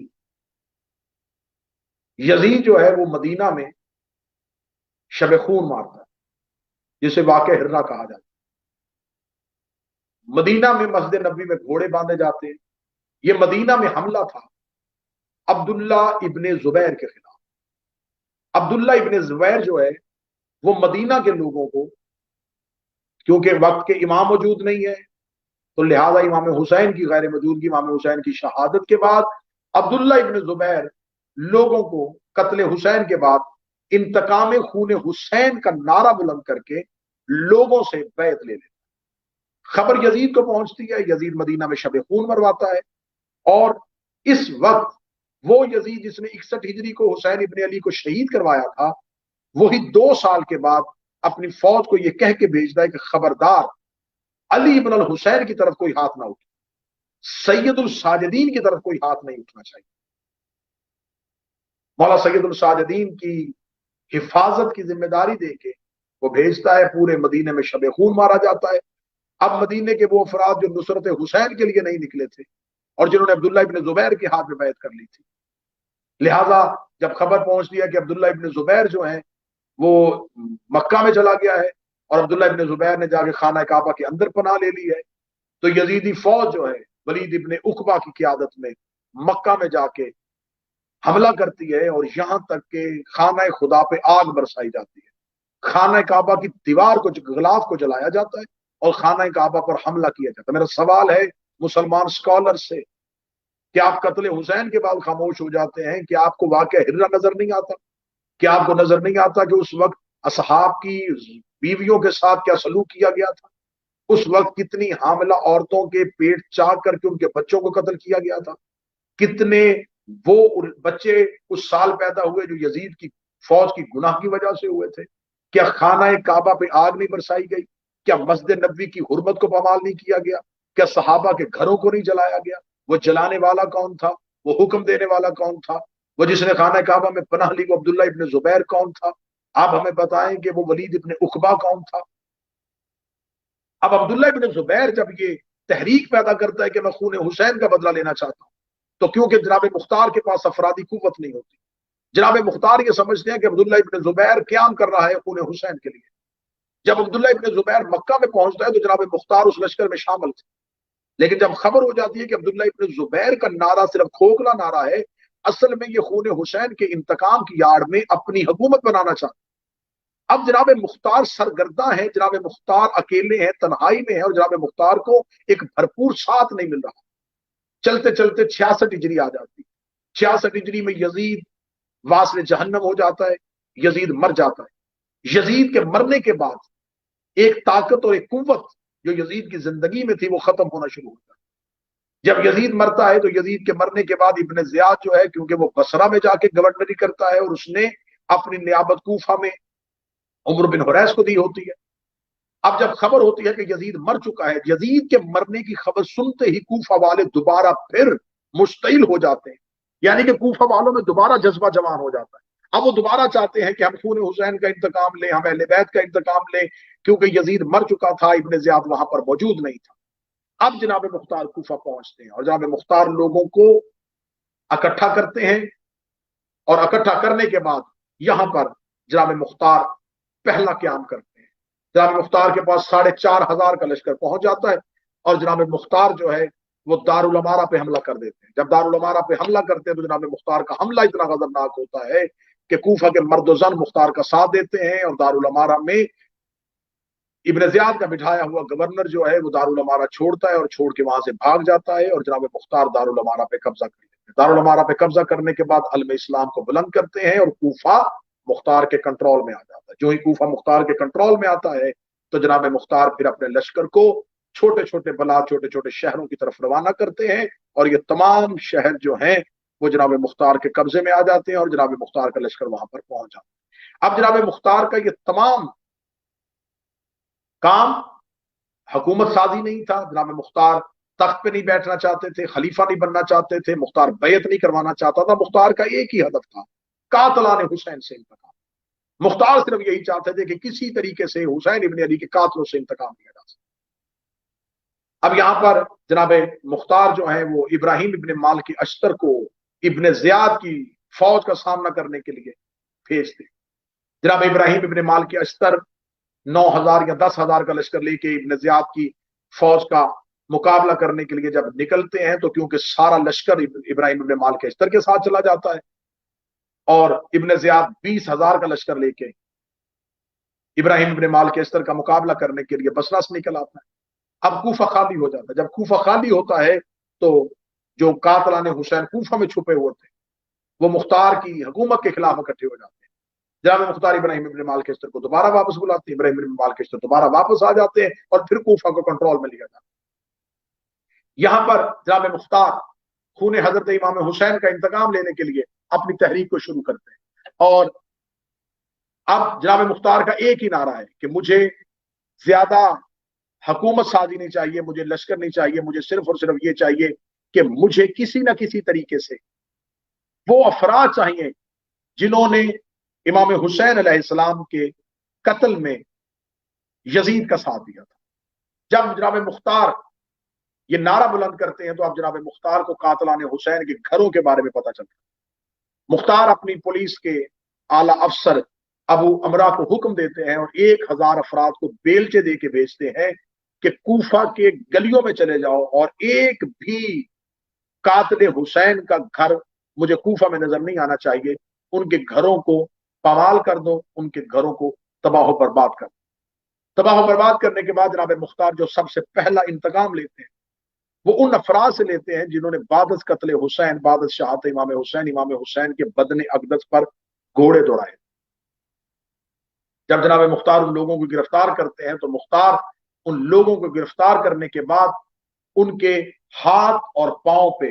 A: یزید جو ہے وہ مدینہ میں شب خون مارتا ہے، جسے واقع ہررا کہا جاتا ہے. مدینہ میں مسجد نبوی میں گھوڑے باندھے جاتے ہیں. یہ مدینہ میں حملہ تھا عبداللہ ابن زبیر کے خلاف. عبداللہ ابن زبیر جو ہے وہ مدینہ کے لوگوں کو، کیونکہ وقت کے امام موجود نہیں ہے تو لہذا امام حسین کی غیر موجودگی، امام حسین کی شہادت کے بعد عبداللہ ابن زبیر لوگوں کو قتل حسین کے بعد انتقام خون حسین کا نعرہ بلند کر کے لوگوں سے بیعت لے لیتے. خبر یزید کو پہنچتی ہے، یزید مدینہ میں شب خون مرواتا ہے، اور اس وقت وہ یزید جس نے 61 ہجری کو حسین ابن علی کو شہید کروایا تھا، وہی 2 سال کے بعد اپنی فوج کو یہ کہہ کے بھیجتا ہے کہ خبردار علی ابن الحسین کی طرف کوئی ہاتھ نہ اٹھے، سید الساجدین کی طرف کوئی ہاتھ نہیں اٹھنا چاہیے. مولا سید الساجدین کی حفاظت کی ذمہ داری دے کے وہ بھیجتا ہے. پورے مدینے میں شب خون مارا جاتا ہے. اب مدینے کے وہ افراد جو نصرت حسین کے لیے نہیں نکلے تھے اور جنہوں نے عبداللہ ابن زبیر کے ہاتھ میں بیعت کر لی تھی، لہذا جب خبر پہنچتی ہے کہ عبداللہ ابن زبیر جو ہیں وہ مکہ میں چلا گیا ہے اور عبداللہ ابن زبیر نے جا کے خانہ کعبہ کے اندر پناہ لے لی ہے، تو یزیدی فوج جو ہے ولید ابن عقبہ کی قیادت میں مکہ میں جا کے حملہ کرتی ہے اور یہاں تک کہ خانہ خدا پہ آگ برسائی جاتی ہے. خانہ کعبہ کی دیوار کو، غلاف کو جلایا جاتا ہے اور خانہ کعبہ پر حملہ کیا جاتا ہے. میرا سوال ہے مسلمان سکالر سے کہ آپ قتل حسین کے بعد خاموش ہو جاتے ہیں کہ آپ کو واقعہ ہررا نظر نہیں آتا؟ کہ آپ کو نظر نہیں آتا کہ اس وقت असहाब की बीवियों के साथ क्या सलूक किया गया था, उस वक्त कितनी हामिला औरतों के पेट चाक करके उनके बच्चों को कत्ल किया गया था, कितने वो बच्चे उस साल पैदा हुए जो यजीद की फौज की गुनाह की वजह से हुए थे। क्या खाना काबा पे आग नहीं बरसाई गई, क्या मस्जिद नबी की हुर्मत को पामाल नहीं किया गया, क्या सहाबा के घरों को नहीं जलाया गया। वो जलाने वाला कौन था, वो हुक्म देने वाला कौन था, वो जिसने खाना काबा में पनाह ली वो अब्दुल्ला इब्न जुबैर कौन था। आप हमें बताएं कि वो वलीद इब्न उकबा कौन था। अब अब्दुल्ला इब्न जुबैर जब ये तहरीक पैदा करता है कि मैं खून हुसैन का बदला लेना चाहता हूं, तो क्योंकि जनाब मुख्तार के पास अफरादी कुव्वत नहीं होती, जनाब मुख्तार ये समझते हैं कि अब्दुल्ला इब्न जुबैर क्याम कर रहा है खून हुसैन के लिए। जब अब्दुल्ला इब्न जुबैर मक्का में पहुंचता है तो जनाब मुख्तार उस लश्कर में शामिल थे, लेकिन जब खबर हो जाती है कि अब्दुल्ला इब्न जुबैर का नारा सिर्फ खोखला नारा है, असल में ये खून हुसैन के इंतकाम की आड़ में अपनी हुकूमत बनाना चाहते। अब जनाब मुख्तार सरगर्दा है, जनाब मुख्तार अकेले हैं, तन्हाई में है, और जनाब मुख्तार को एक भरपूर साथ नहीं मिल रहा। चलते चलते 66 हिजरी आ जाती, 66 हिजरी में यजीद वास्ल जहन्नम हो जाता है, यजीद मर जाता है। यजीद के मरने के बाद एक ताकत और एक कुव्वत जो यजीद की जिंदगी में थी वो खत्म होना शुरू होता है। जब यजीद मरता है तो यजीद के मरने के बाद इब्न जियाद जो है, क्योंकि वो बसरा में जाके गवर्नरी करता है और उसने अपनी नियाबत कूफा में उमर बिन हुरैस को दी होती है। अब जब खबर होती है कि यजीद मर चुका है, यजीद के मरने की खबर सुनते ही कूफा वाले दोबारा फिर मुश्तिल हो जाते हैं, यानी कि कूफा वालों में दोबारा जज्बा जवान हो जाता है। अब वो दोबारा चाहते हैं कि हम खून हुसैन का इंतकाम लें, हम अहले बैत का इंतकाम लें, क्योंकि यजीद मर चुका था, इब्न जियाद वहां पर मौजूद नहीं था। अब जनाब मुख्तार कूफा पहुंचते हैं और जनाब मुख्तार लोगों को इकट्ठा करते हैं, और इकट्ठा करने के बाद यहां पर जनाब मुख्तार पहला क्याम करते हैं। जनाब मुख्तार के पास 4,500 का लश्कर पहुंच जाता है, और जनाब मुख्तार जो है वो दारुल अमारा पे हमला कर देते हैं। जब दारुल अमारा पे हमला करते हैं तो जनाब मुख्तार का हमला इतना खतरनाक होता है कि कूफा के मर्द जन मुख्तार का साथ देते हैं, और दारुल अमारा में इब्न जियाद का बिठाया हुआ गवर्नर जो है वो दारुल अमारा छोड़ता है और छोड़ के वहां से भाग जाता है, और जनाब मुख्तार दारुल अमारा पे कब्जा कर लेते हैं। दारुल अमारा पे कब्जा करने के बाद अलम इस्लाम को बुलंद करते हैं, और कूफा मुख्तार के कंट्रोल में आ जाता है। जो ही कूफा मुख्तार के कंट्रोल में आता है तो जनाब मुख्तार फिर अपने लश्कर को छोटे छोटे बला छोटे छोटे शहरों की तरफ रवाना करते हैं, और ये तमाम शहर जो हैं वो जनाब मुख्तार के कब्जे में आ जाते हैं, और जनाब मुख्तार का लश्कर वहां पर पहुंच जाता है। अब जनाब मुख्तार का ये तमाम काम हुकूमत साजी नहीं था। जनाब मुख्तार तख्त पे नहीं बैठना चाहते थे, खलीफा नहीं बनना चाहते थे, मुख्तार बैत नहीं करवाना चाहता था। मुख्तार का एक ही हदफ था, कातलाने हुसैन से इंतकाम। मुख्तार सिर्फ यही चाहते थे कि किसी तरीके से हुसैन इब्न अली के कातलों से इंतकाम लिया जा सके। अब यहां पर जनाब मुख्तार जो है वो इब्राहिम इब्न माल की अश्तर को इब्न जियाद की फौज का सामना करने के लिए भेजते। जनाब इब्राहिम इब्न माल की अश्तर 9,000 या 10,000 का लश्कर लेके इब्न जियाद की फौज का मुकाबला करने के लिए जब निकलते हैं, तो क्योंकि सारा लश्कर इब्राहिम इब्न माल के अश्तर के साथ चला जाता है, और इब्न जियाद 20,000 का लश्कर लेके इब्राहिम इब्न माल के अश्तर का मुकाबला करने के लिए बसरा से निकल आता है। अब कूफा खाली हो जाता है। जब कूफा खाली होता है तो जो कातलाने हुसैन कूफा में छुपे हुए थे वो मुख्तार की हुकूमत के खिलाफ इकट्ठे हो जाते हैं। जनाब मुख्तार इब्राहिम इब्न माल के अश्तर को दोबारा वापस बुलाते हैं, इब्राहिम इब्न माल के अश्तर दोबारा वापस आ जाते हैं, और फिर कूफा को कंट्रोल में लिया जाता है। यहां पर जनाब मुख्तार खून हजरत इमाम हुसैन का इंतकाम लेने के लिए अपनी तहरीक को शुरू करते हैं, और अब जनाब मुख्तार का एक ही नारा है कि मुझे ज्यादा हुकूमत साजी नहीं चाहिए, मुझे लश्कर नहीं चाहिए, मुझे सिर्फ और सिर्फ ये चाहिए कि मुझे किसी ना किसी तरीके से वो अफराद चाहिए जिन्होंने इमाम हुसैन अलैहिस्सलाम के कत्ल में यजीद का साथ दिया था। जब जनाब मुख्तार ये नारा बुलंद करते हैं तो अब जनाब मुख्तार को कातलाने हुसैन के घरों के बारे में पता चलता है। मुख्तार अपनी पुलिस के आला अफसर अबू अमरा को हुक्म देते हैं और 1,000 अफराद को बेलचे दे के भेजते हैं कि कूफा के गलियों में चले जाओ और एक भी कातले हुसैन का घर मुझे कूफा में नजर नहीं आना चाहिए। उनके घरों को पामाल कर दो, उनके घरों को तबाह बर्बाद कर दो। तबाह बर्बाद करने के बाद जनाब मुख्तार जो सबसे पहला इंतकाम लेते हैं वो उन अफराद से लेते हैं जिन्होंने बादस कत्ले हुसैन, बादस शहादत इमाम हुसैन के बदन अकदस पर घोड़े दौड़ाए। جب جناب مختار ان لوگوں کو گرفتار کرتے ہیں تو مختار ان لوگوں کو گرفتار کرنے کے بعد ان کے ہاتھ اور پاؤں پہ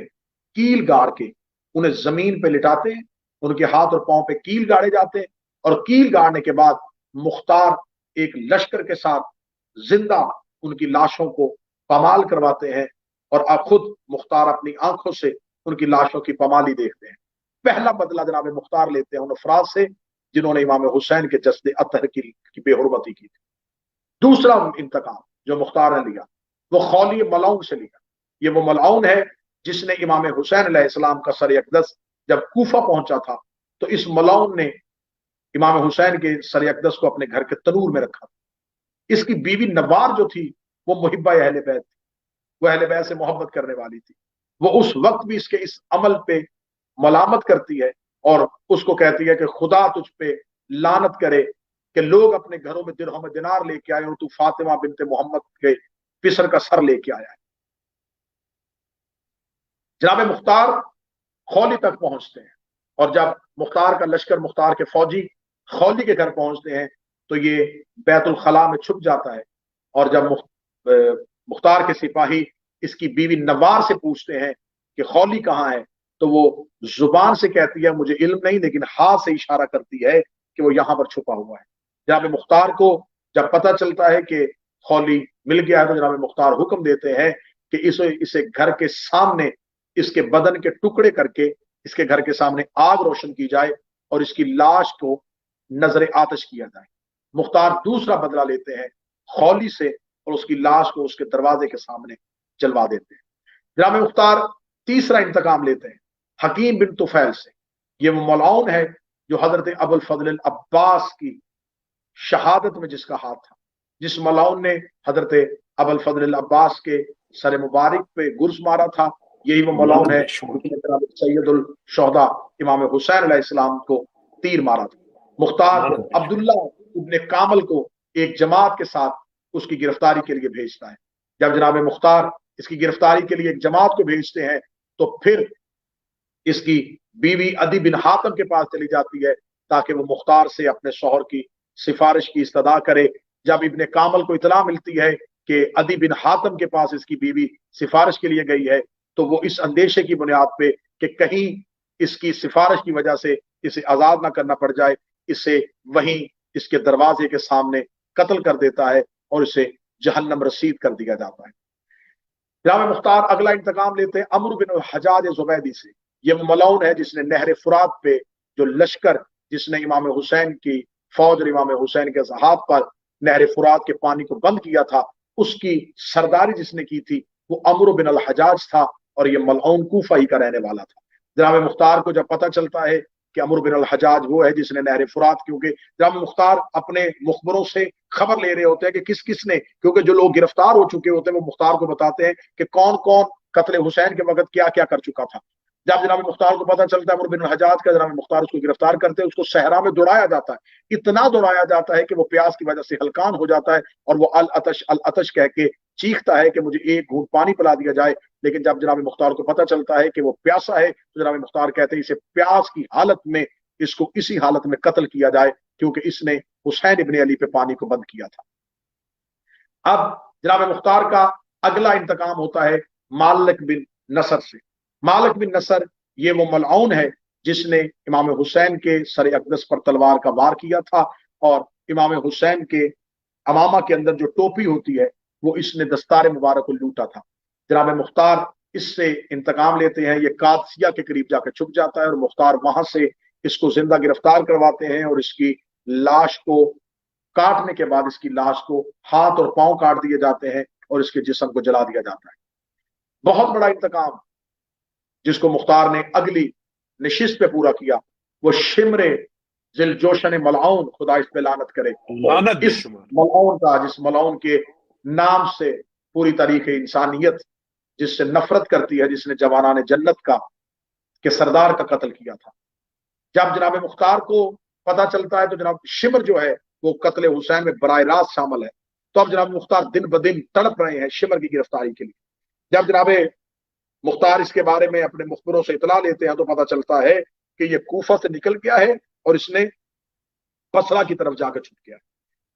A: کیل گاڑ کے انہیں زمین پہ لٹاتے ہیں، ان کے ہاتھ اور پاؤں پہ کیل گاڑے جاتے ہیں، اور کیل گاڑنے کے بعد مختار ایک لشکر کے ساتھ زندہ ان کی لاشوں کو پامال کرواتے ہیں، اور خود مختار اپنی آنکھوں سے ان کی لاشوں کی پامالی دیکھتے ہیں۔ پہلا بدلہ جناب مختار لیتے ہیں ان افراد سے جنہوں نے امام حسین کے جسد اطہر کی بے حرمتی کی تھی۔ دوسرا انتقام جو مختار نے لیا وہ خولی ملعون سے لیا۔ یہ وہ ملعون ہے جس نے امام حسین علیہ السلام کا سر اقدس جب کوفہ پہنچا تھا تو اس ملعون نے امام حسین کے سر اقدس کو اپنے گھر کے تنور میں رکھا تھا۔ اس کی بیوی نوار جو تھی وہ محبہ اہل بیت تھی، وہ اہل بیت سے محبت کرنے والی تھی۔ وہ اس وقت بھی اس کے اس عمل پہ ملامت کرتی ہے اور اس کو کہتی ہے کہ خدا تجھ پہ لعنت کرے کہ لوگ اپنے گھروں میں درہم دینار لے کے آئے اور تو فاطمہ بنت محمد کے پسر کا سر لے کے آیا ہے۔ جناب مختار خولی تک پہنچتے ہیں، اور جب مختار کا لشکر، مختار کے فوجی خولی کے گھر پہنچتے ہیں تو یہ بیت الخلاء میں چھپ جاتا ہے، اور جب مختار کے سپاہی اس کی بیوی نوار سے پوچھتے ہیں کہ خولی کہاں ہے تو وہ زبان سے کہتی ہے مجھے علم نہیں، لیکن ہاتھ سے اشارہ کرتی ہے کہ وہ یہاں پر چھپا ہوا ہے۔ جناب مختار کو جب پتہ چلتا ہے کہ خولی مل گیا ہے تو جناب مختار حکم دیتے ہیں کہ اسے گھر کے سامنے اس کے بدن کے ٹکڑے کر کے اس کے گھر کے سامنے آگ روشن کی جائے اور اس کی لاش کو نظر آتش کیا جائے۔ مختار دوسرا بدلہ لیتے ہیں خولی سے اور اس کی لاش کو اس کے دروازے کے سامنے جلوا دیتے ہیں۔ جناب مختار تیسرا انتقام لیتے ہیں حکیم بن طفیل سے۔ یہ وہ ملعون ہے جو حضرت ابو الفضل العباس کی شہادت میں جس کا ہاتھ تھا، جس ملعون نے حضرت ابو الفضل العباس کے سر مبارک پہ گرز مارا تھا، یہی وہ ملعون ہے سید الشہداء امام حسین علیہ السلام کو تیر مارا تھا۔ مختار عبداللہ ابن کامل کو ایک جماعت کے ساتھ اس کی گرفتاری کے لیے بھیجتا ہے۔ جب جناب مختار اس کی گرفتاری کے لیے ایک جماعت کو بھیجتے ہیں تو پھر اس کی بیوی عدی بن حاتم کے پاس چلی جاتی ہے تاکہ وہ مختار سے اپنے شوہر کی سفارش کی استدعا کرے۔ جب ابن کامل کو اطلاع ملتی ہے کہ عدی بن حاتم کے پاس اس کی بیوی سفارش کے لیے گئی ہے تو وہ اس اندیشے کی بنیاد پہ کہ کہیں اس کی سفارش کی وجہ سے اسے آزاد نہ کرنا پڑ جائے، اسے وہیں اس کے دروازے کے سامنے قتل کر دیتا ہے اور اسے جہنم رسید کر دیا جاتا ہے۔ جناب مختار اگلا انتقام لیتے ہیں عمرو بن الحجاج زبیدی سے۔ یہ وہ ملعون ہے جس نے نہر فرات پہ جو لشکر جس نے امام حسین کی فوج اور امام حسین کے اصحاب پر نہر فرات کے پانی کو بند کیا تھا، اس کی سرداری جس نے کی تھی وہ عمرو بن الحجاج تھا، اور یہ ملعون کوفہ ہی کا رہنے والا تھا۔ جناب مختار کو جب پتہ چلتا ہے کہ عمرو بن الحجاج وہ ہے جس نے نہر فرات، کیونکہ جناب مختار اپنے مخبروں سے خبر لے رہے ہوتے ہیں کہ کس کس نے، کیونکہ جو لوگ گرفتار ہو چکے ہوتے ہیں وہ مختار کو بتاتے ہیں کہ کون کون قتل حسین کے وقت کیا کیا کر چکا تھا۔ جب جناب مختار کو پتہ چلتا ہے عمرو بن الحجاج کا، جناب مختار اس کو گرفتار کرتے ہیں، اس کو صحرا میں دوڑایا جاتا ہے، اتنا دوڑایا جاتا ہے کہ وہ پیاس کی وجہ سے ہلکان ہو جاتا ہے اور وہ العطش العطش کہہ کے چیختا ہے کہ مجھے ایک گھونٹ پانی پلا دیا جائے۔ لیکن جب جناب مختار کو پتہ چلتا ہے کہ وہ پیاسا ہے تو جناب مختار کہتے ہیں اسے پیاس کی حالت میں اس کو اسی حالت میں قتل کیا جائے، کیونکہ اس نے حسین ابن علی پہ پانی کو بند کیا تھا۔ اب جناب مختار کا اگلا انتقام ہوتا ہے مالک بن نصر سے۔ مالک بن نصر یہ وہ ملعون ہے جس نے امام حسین کے سر اقدس پر تلوار کا وار کیا تھا، اور امام حسین کے امامہ کے اندر جو ٹوپی ہوتی ہے وہ اس نے دستار مبارک کو لوٹا تھا۔ جناب مختار اس سے انتقام لیتے ہیں، یہ قادسیہ کے قریب جا کے چھپ جاتا ہے اور مختار وہاں سے اس کو زندہ گرفتار کرواتے ہیں اور اس کی لاش کو کاٹنے کے بعد اس کی لاش کو ہاتھ اور پاؤں کاٹ دیے جاتے ہیں اور اس کے جسم کو جلا دیا جاتا ہے۔ بہت بڑا انتقام جس کو مختار نے اگلی نشست پہ پورا کیا وہ شمر ذل جوشن ملعون، خدا اس پہ لعنت کرے، اس ملعون کا جس ملعون کے نام سے پوری تاریخ انسانیت جس سے نفرت کرتی ہے، جس نے جوانان جنت کا کے سردار کا قتل کیا تھا۔ جب جناب مختار کو پتہ چلتا ہے تو جناب شمر جو ہے وہ قتل حسین میں براہ راست شامل ہے، تو اب جناب مختار دن بدن تڑپ رہے ہیں شمر کی گرفتاری کے لیے۔ جب جناب مختار اس کے بارے میں اپنے مخبروں سے اطلاع لیتے ہیں تو پتہ چلتا ہے کہ یہ کوفہ سے نکل گیا ہے اور اس نے बसरा की तरफ जाकर छुप गया।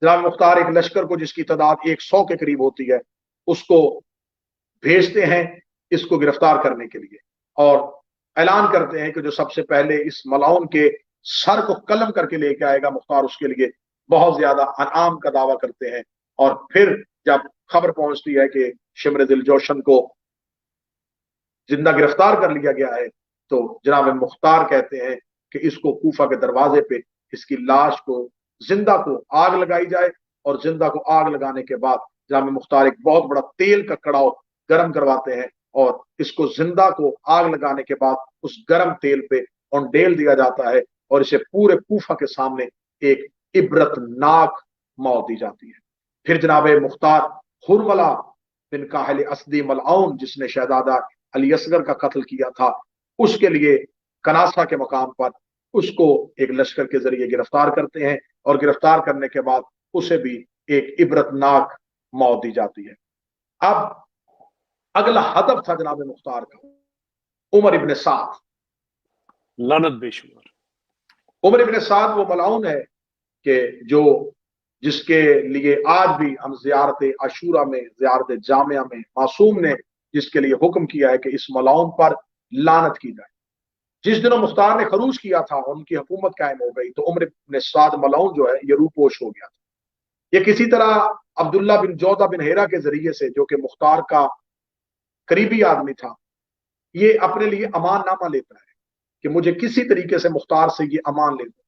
A: जनाब मुख्तार एक लश्कर को जिसकी तादाद 100 के करीब होती है उसको भेजते हैं इसको गिरफ्तार करने के लिए, और ऐलान करते हैं कि जो सबसे पहले इस मलाउन के सर को कलम करके लेके आएगा मुख्तार उसके लिए बहुत ज्यादा अनाम का दावा करते हैं। और फिर जब खबर पहुंचती है कि शिमर दिल जोशन को जिंदा गिरफ्तार कर लिया गया है तो जनाब मुख्तार कहते हैं कि इसको कूफा के दरवाजे पे इसकी लाश को जिंदा को आग लगाई जाए, और जिंदा को आग लगाने के बाद जनाब मुख्तार एक बहुत बड़ा तेल का कड़ाव गर्म करवाते हैं और इसको जिंदा को आग लगाने के बाद उस गर्म तेल पे औंडेल दिया जाता है और इसे पूरे कूफा के सामने एक इबरतनाक मौत दी जाती है। फिर जनाब मुख्तार हुरमला बिन काहिल असदी मलआउन जिसने शहजादा अली असगर का कत्ल किया था उसके लिए कनासा के मकाम पर उसको एक लश्कर के जरिए गिरफ्तार करते हैं और गिरफ्तार करने के बाद उसे भी एक इबरतनाक मौत दी जाती है। अब अगला हदफ था जनाब मुख्तार का उमर इब्न साद,
B: लानत बेशुमार।
A: उमर इब्न साद वो मलाउन है कि जो जिसके लिए आज भी हम ज़ियारत अशूरा में ज़ियारत जामिया में मासूम ने जिसके लिए हुक्म किया है कि इस मलाउन पर लानत की जाए। जिस दिनों मुख्तार ने खरूज किया था उनकी हुकूमत कायम हो गई तो उमर इब्न साद मलाउन जो है ये रूपोश हो गया था। ये किसी तरह अब्दुल्ला बिन जौदा बिन हेरा के जरिए से जो कि मुख्तार का करीबी आदमी था ये अपने लिए अमान नामा लेता है कि मुझे किसी तरीके से मुख्तार से ये अमान ले दो,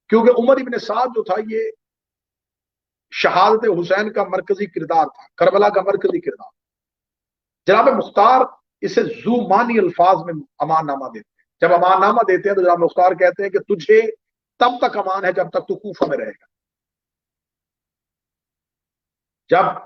A: क्योंकि उमर इब्न साद जो था ये शहादत हुसैन का मरकजी किरदार था, करबला का मरकजी किरदार। जनाब मुख्तार इसे जुमानी अल्फाज में अमान नामा देते हैं। जब अमान नामा देते हैं तो जनाब मुख्तार कहते हैं कि तुझे तब तक अमान है जब तक तू कूफा में रहेगा। जब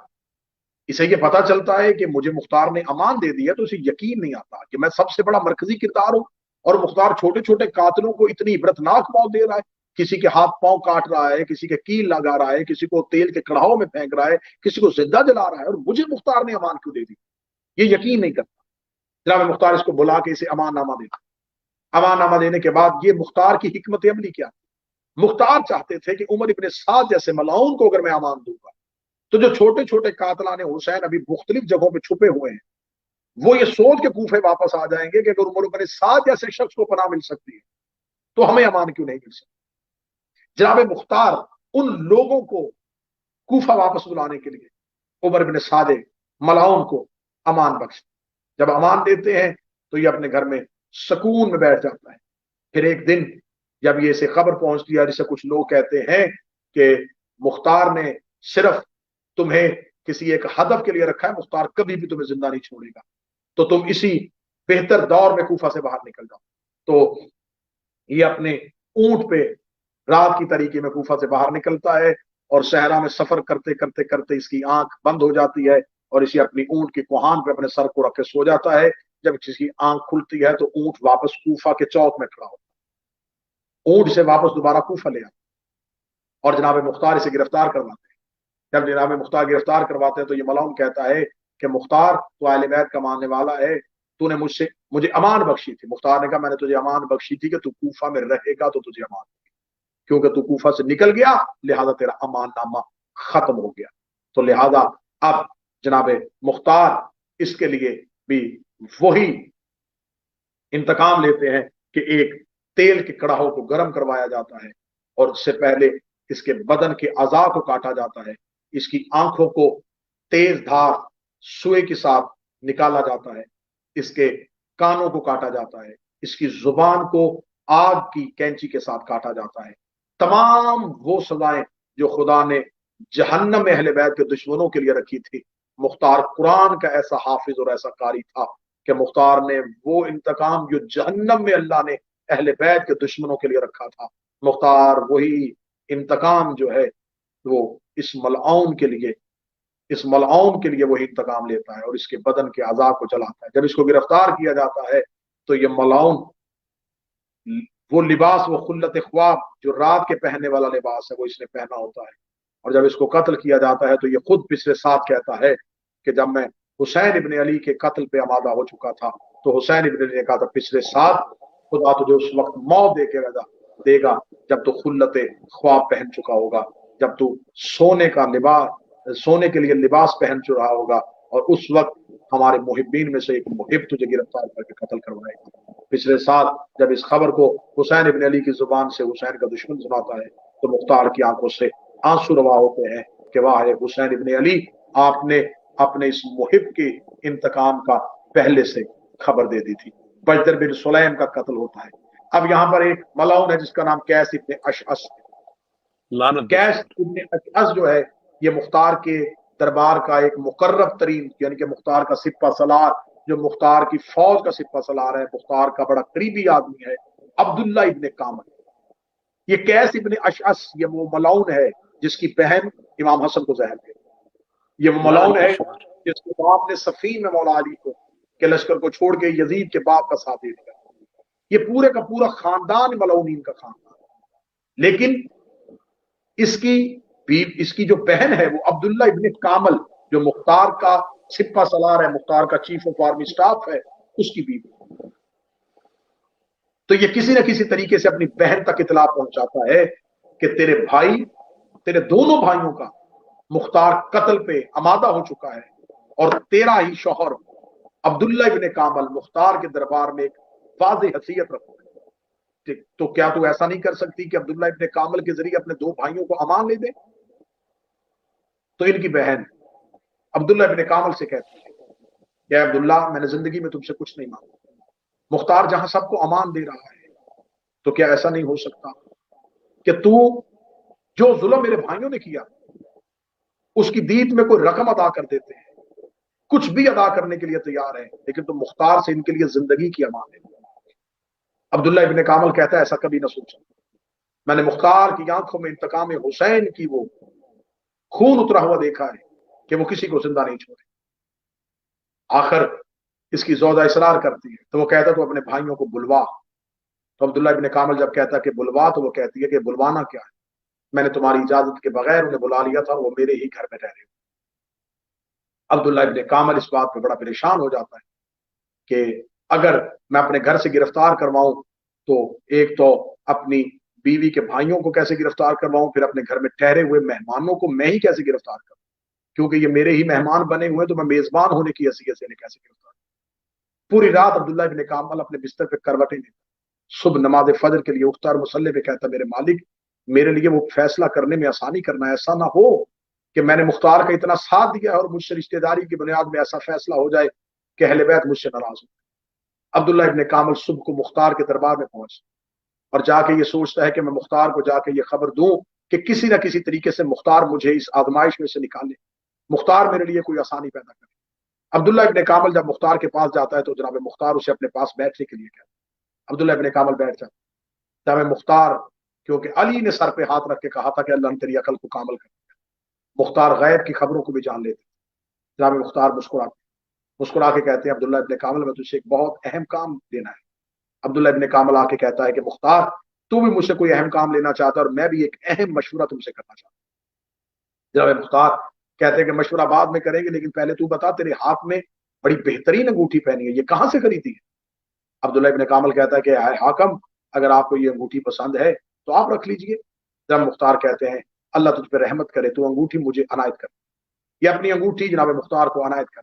A: इसे ये पता चलता है कि मुझे मुख्तार ने अमान दे दिया तो इसे यकीन नहीं आता कि मैं सबसे बड़ा मरकजी किरदार हूं और मुख्तार छोटे छोटे कातिलों को इतनी इबरतनाक मौत दे रहा है, किसी के हाथ पांव काट रहा है, किसी के कील लगा रहा है, किसी को तेल के कड़ाहों में फेंक रहा है, किसी को जिंदा जला रहा है, और मुझे मुख्तार ने अमान क्यों दे दी, ये यकीन नहीं करता। जनाब मुख्तार इसको बुला के इसे अमान नामा देता। अमान नामा देने के बाद ये मुख्तार की हिकमत अमली क्या, मुख्तार चाहते थे कि उमर इब्न साद जैसे मलाउन को अगर मैं अमान दूंगा तो जो छोटे छोटे कातलान हुसैन अभी मुख्तलिफ जगहों पे छुपे हुए हैं वो ये सोच के कूफे वापस आ जाएंगे कि अगर उमर इब्न साद जैसे शख्स को पनाह मिल सकती है तो हमें अमान क्यों नहीं मिल सकती। जनाब मुख्तार उन लोगों को कूफा वापस बुलाने के लिए उमर इब्न साद मलाउन को अमान बख्श, जब अमान देते हैं तो ये अपने घर में सुकून में बैठ जाता है। फिर एक दिन जब ये इसे खबर पहुंचती है, जिसे कुछ लोग कहते हैं कि मुख्तार ने सिर्फ तुम्हें किसी एक हदफ के लिए रखा है, मुख्तार कभी भी तुम्हें जिंदा नहीं छोड़ेगा, तो तुम इसी बेहतर दौर में कूफा से बाहर निकल जाओ। तो ये अपने ऊंट पे रात की तरीके में कूफा से बाहर निकलता है और सहरा में सफर करते करते करते इसकी आंख बंद हो जाती है और इसे अपनी ऊंट के कुहान पे अपने सर को रख के सो जाता है। जब इसकी आंख खुलती है तो ऊंट वापस कूफा के चौक में खड़ा होता है, ऊंट से वापस दोबारा कूफा ले आता और जनाब मुख्तार इसे गिरफ्तार करवाते हैं। जब जनाब मुख्तार गिरफ्तार करवाते हैं तो ये मलाउन कहता है कि मुख्तार तो अहले बैत का मानने वाला है, तूने मुझे अमान बख्शी थी। मुख्तार ने कहा मैंने तुझे अमान बख्शी थी कि तू कूफा में रहेगा तो तुझे अमान, क्योंकि तू कूफा से निकल गया लिहाजा तेरा अमान नामा खत्म हो गया। तो लिहाजा अब जनाब मुख्तार इसके लिए भी वही इंतकाम लेते हैं कि एक तेल के कड़ाहों को गर्म करवाया जाता है और उससे पहले इसके बदन के अज़ा को काटा जाता है, इसकी आंखों को तेज धार सुए के साथ निकाला जाता है, इसके कानों को काटा जाता है, इसकी जुबान को आग की कैंची के साथ काटा जाता है। तमाम वो सजाएं जो खुदा ने जहन्नम में अहले बैत के दुश्मनों के लिए रखी थी, मुख्तार कुरान का ऐसा हाफिज और ऐसा कारी था कि मुख्तार ने वो इंतकाम जो जहन्नम में अल्लाह ने अहले बैत के दुश्मनों के लिए रखा था, मुख्तार वही इंतकाम जो है वो इस मलआउन के लिए वही इंतकाम लेता है और इसके बदन के अज़ाब को जलाता है। जब इसको गिरफ्तार किया जाता है तो ये मलआउन वो लिबास वो खुल्लत ख्वाब जो रात के पहनने वाला लिबास है वो इसने पहना होता है। और जब इसको कत्ल किया जाता है तो ये खुद पिछले साथ कहता है कि जब मैं हुसैन इब्न अली के कत्ल पे आमादा हो चुका था तो हुसैन इब्न अली ने कहा था पिछले साथ खुदा तुझे उस वक्त मौत दे के रजा دے گا جب تو خلت خواب پہن چکا ہوگا، جب تو سونے کے لیے لباس پہن چکا ہوگا، اور اس وقت ہمارے محبین میں سے ایک محب تجھے گرفتار کر کے قتل کروائے گا۔ پچھلے سال جب اس خبر کو حسین ابن علی کی زبان سے حسین کا دشمن سناتا ہے تو مختار کی آنکھوں سے آنسو روا ہوتے ہیں کہ واہ حسین ابن علی، آپ نے اپنے اس محب کے انتقام کا پہلے سے خبر دے دی تھی۔ بجدر بن سلیم کا قتل ہوتا ہے۔ اب یہاں پر ایک ملعون ہے جس کا نام قیس ابن اشعث۔
B: لعنت
A: قیس
B: بشمار۔
A: ابن اشعث جو ہے یہ مختار کے دربار کا ایک مقرب ترین، یعنی کہ مختار کا سپہ سالار، جو مختار کی فوج کا سپہ سالار ہے، مختار کا بڑا قریبی آدمی ہے، عبداللہ ابن کامل۔ یہ قیس ابن اشعث یہ وہ ملعون ہے جس کی بہن امام حسن کو زہر دے۔ یہ وہ ملعون
B: لعنت
A: ہے
B: بشمار۔
A: جس کے باپ نے صفین میں مولا علی کو کے لشکر کو چھوڑ کے یزید کے باپ کا ساتھ دے دیا۔ یہ پورے کا پورا خاندان ملعونین کا خاندان، لیکن اس کی جو بہن ہے وہ عبداللہ ابن کامل، جو مختار کا سپہ سالار ہے، مختار کا چیف آف آرمی سٹاف ہے، اس کی بیوی۔ تو یہ کسی نہ کسی طریقے سے اپنی بہن تک اطلاع پہنچاتا ہے کہ تیرے دونوں بھائیوں کا مختار قتل پہ آمادہ ہو چکا ہے، اور تیرا ہی شوہر عبداللہ ابن کامل مختار کے دربار میں ایک واضح حیثیت رکھتا ہے۔ تو کیا تو ایسا نہیں کر سکتی کہ عبداللہ ابن کامل کے ذریعے اپنے دو بھائیوں کو امان لے دے؟ تو ان کی بہن عبداللہ ابن کامل سے کہتی ہے کہ عبداللہ، میں نے زندگی میں تم سے کچھ نہیں مانگا، مختار جہاں سب کو امان دے رہا ہے تو کیا ایسا نہیں ہو سکتا کہ تو جو ظلم میرے بھائیوں نے کیا اس کی دیت میں کوئی رقم ادا کر دیتے ہیں، کچھ بھی ادا کرنے کے لیے تیار ہے، لیکن تم مختار سے ان کے لیے زندگی کی امان لے۔ عبداللہ ابن کامل کہتا ہے ایسا کبھی نہ سوچا، میں نے مختار کی آنکھوں میں انتقام حسین کی وہ خون اترا ہوا دیکھا ہے کہ وہ کسی کو زندہ نہیں چھوڑے۔ آخر اس کی زوجہ اصرار کرتی ہے تو وہ کہتا ہے تو اپنے بھائیوں کو بلوا۔ تو عبداللہ ابن کامل جب کہتا ہے کہ بلوا، تو وہ کہتی ہے کہ بلوانا کیا ہے، میں نے تمہاری اجازت کے بغیر انہیں بلا لیا تھا، وہ میرے ہی گھر میں ٹھہرے۔ عبداللہ ابن کامل اس بات پہ بڑا پریشان ہو جاتا ہے کہ اگر میں اپنے گھر سے گرفتار کرواؤں تو ایک تو اپنی بیوی کے بھائیوں کو کیسے گرفتار کرواؤں، پھر اپنے گھر میں ٹھہرے ہوئے مہمانوں کو میں ہی کیسے گرفتار کروں، کیونکہ یہ میرے ہی مہمان بنے ہوئے، تو میں میزبان ہونے کی حیثیت سے انہیں کیسے گرفتار کروں۔ پوری رات عبداللہ ابن کامل اپنے بستر پہ کروٹیں لیتا، صبح نماز فجر کے لیے اٹھتا اور مصلی پہ کہتا میرے مالک، میرے لیے وہ فیصلہ کرنے میں آسانی کرنا، ایسا نہ ہو کہ میں نے مختار کا اتنا ساتھ دیا اور مجھ سے رشتہ داری کی بنیاد میں ایسا فیصلہ ہو جائے کہ اہل بیت مجھ سے ناراض ہو۔ عبداللہ ابن کامل صبح کو مختار کے دربار میں پہنچ اور جا کے یہ سوچتا ہے کہ میں مختار کو جا کے یہ خبر دوں کہ کسی نہ کسی طریقے سے مختار مجھے اس آزمائش میں سے نکالے، مختار میرے لیے کوئی آسانی پیدا کرے۔ عبداللہ ابن کامل جب مختار کے پاس جاتا ہے تو جناب مختار اسے اپنے پاس بیٹھنے کے لیے کہتا ہے۔ عبداللہ ابن کامل بیٹھ جاتا ہے۔ جناب مختار، کیونکہ علی نے سر پہ ہاتھ رکھ کے کہا تھا کہ اللہ نے تیری عقل کو کامل کر دیا، مختار غیب کی خبروں کو بھی جان لیتے۔ جناب مختار مسکرا کے کہتے ہیں عبداللہ ابن کامل، میں تجھے ایک بہت اہم کام دینا ہے۔ عبداللہ ابن کامل آ کے کہتا ہے کہ مختار، تو بھی مجھ سے کوئی اہم کام لینا چاہتا ہے اور میں بھی ایک اہم مشورہ تم سے کرنا چاہتا ہوں۔ جناب مختار کہتے ہیں کہ مشورہ بعد میں کریں گے، لیکن پہلے تو بتا، تیرے ہاتھ میں بڑی بہترین انگوٹھی پہنی ہے، یہ کہاں سے خریدی ہے؟ عبداللہ ابن کامل کہتا ہے کہ حاکم، اگر آپ کو یہ انگوٹھی پسند ہے تو آپ رکھ لیجئے۔ جناب مختار کہتے ہیں اللہ تجھ پہ رحمت کرے، تو انگوٹھی مجھے عنایت کر۔ یہ اپنی انگوٹھی جناب مختار کو عنایت کر۔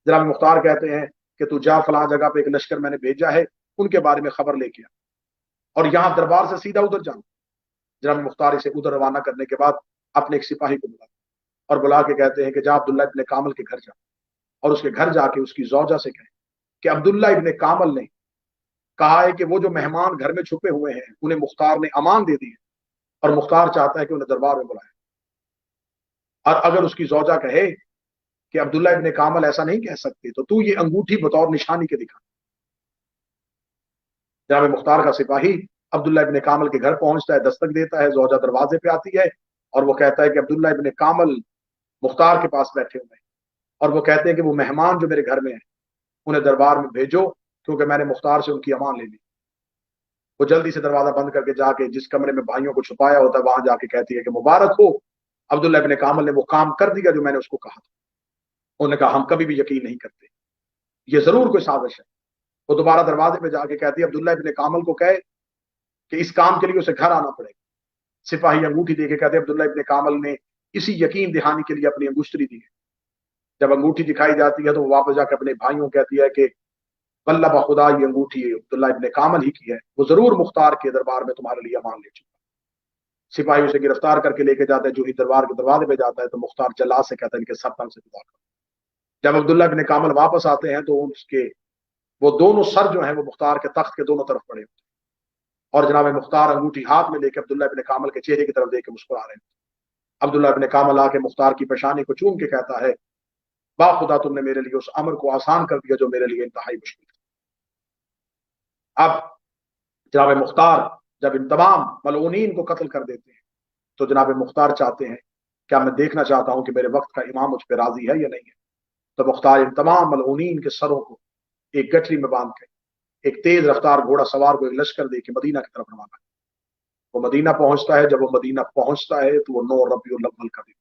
A: جناب مختار کہتے ہیں کہ تو جا، فلاں جگہ پہ ایک لشکر میں نے بھیجا ہے، ان کے بارے میں خبر لے کے آ، اور یہاں دربار سے سیدھا ادھر جانا۔ جناب مختار اسے ادھر روانہ کرنے کے بعد اپنے ایک سپاہی کو بلا اور بلا کے کہتے ہیں کہ جا عبداللہ ابن کامل کے گھر جا، اور اس کے گھر جا کے اس کی زوجہ سے کہیں کہ عبداللہ ابن کامل نے کہا ہے کہ وہ جو مہمان گھر میں چھپے ہوئے ہیں انہیں مختار نے امان دے دی ہے، اور مختار چاہتا ہے کہ انہیں دربار میں بلائے۔ اور اگر اس کی زوجہ کہے کہ عبداللہ ابن کامل ایسا نہیں کہہ سکتے تو تو یہ انگوٹھی بطور نشانی کے دکھا۔ جناب مختار کا سپاہی عبداللہ ابن کامل کے گھر پہنچتا ہے، دستک دیتا ہے، زوجہ دروازے پہ آتی ہے اور وہ کہتا ہے کہ عبداللہ ابن کامل مختار کے پاس بیٹھے ہوئے ہیں، اور وہ کہتے ہیں کہ وہ مہمان جو میرے گھر میں ہیں انہیں دربار میں بھیجو، کیونکہ میں نے مختار سے ان کی امان لے لی۔ وہ جلدی سے دروازہ بند کر کے جا کے جس کمرے میں بھائیوں کو چھپایا ہوتا ہے وہاں جا کے کہتی ہے کہ مبارک ہو، عبداللہ ابن کامل نے وہ کام کر دیا جو میں نے اس کو کہا تھا۔ انہوں نے کہا ہم کبھی بھی یقین نہیں کرتے، یہ ضرور کوئی سازش ہے۔ وہ دوبارہ دروازے پہ جا کے کہتی ہے عبداللہ ابن کامل کو کہے کہ اس کام کے لیے اسے گھر آنا پڑے گا۔ سپاہی انگوٹھی دے کے کہتے ہیں عبداللہ ابن کامل نے اسی یقین دہانی کے لیے اپنی انگوشتری دی ہے۔ جب انگوٹھی دکھائی جاتی ہے تو وہ واپس جا کے اپنے بھائیوں کہتی ہے کہ واللہ بخدا یہ انگوٹھی عبداللہ ابن کامل ہی کی ہے، وہ ضرور مختار کے دربار میں تمہارے لیے امان لے چکا۔ سپاہی اسے گرفتار کر کے لے کے جاتا ہے، جو ہی دربار کے دروازے پہ جاتا ہے تو مختار جلا سے کہتا ہے ان کے سر تن سے جدا کرو۔ جب عبداللہ ابن کامل واپس آتے ہیں تو اس کے وہ دونوں سر جو ہیں وہ مختار کے تخت کے دونوں طرف پڑے ہوتے ہیں، اور جناب مختار انگوٹھی ہاتھ میں لے کے عبداللہ ابن کامل کے چہرے کی طرف دیکھ کے مسکرا رہے ہیں۔ عبداللہ ابن کامل آ کے مختار کی پیشانی کو چوم کے کہتا ہے با خدا تم نے میرے لیے اس امر کو آسان کر دیا جو میرے لیے انتہائی مشکل تھا۔ اب جناب مختار جب ان تمام ملعونین کو قتل کر دیتے ہیں تو جناب مختار چاہتے ہیں کیا میں دیکھنا چاہتا ہوں کہ میرے وقت کا امام مجھ پہ راضی ہے یا نہیں ہے۔ تو مختار ان تمام ملعونین کے سروں کو ایک گٹری میں باندھ کے ایک تیز رفتار گھوڑا سوار کو ایک لشکر دے کے مدینہ کی طرف روانہ ہے۔ وہ مدینہ پہنچتا ہے، جب وہ مدینہ پہنچتا ہے تو وہ 9 ربیع الاول کا دن،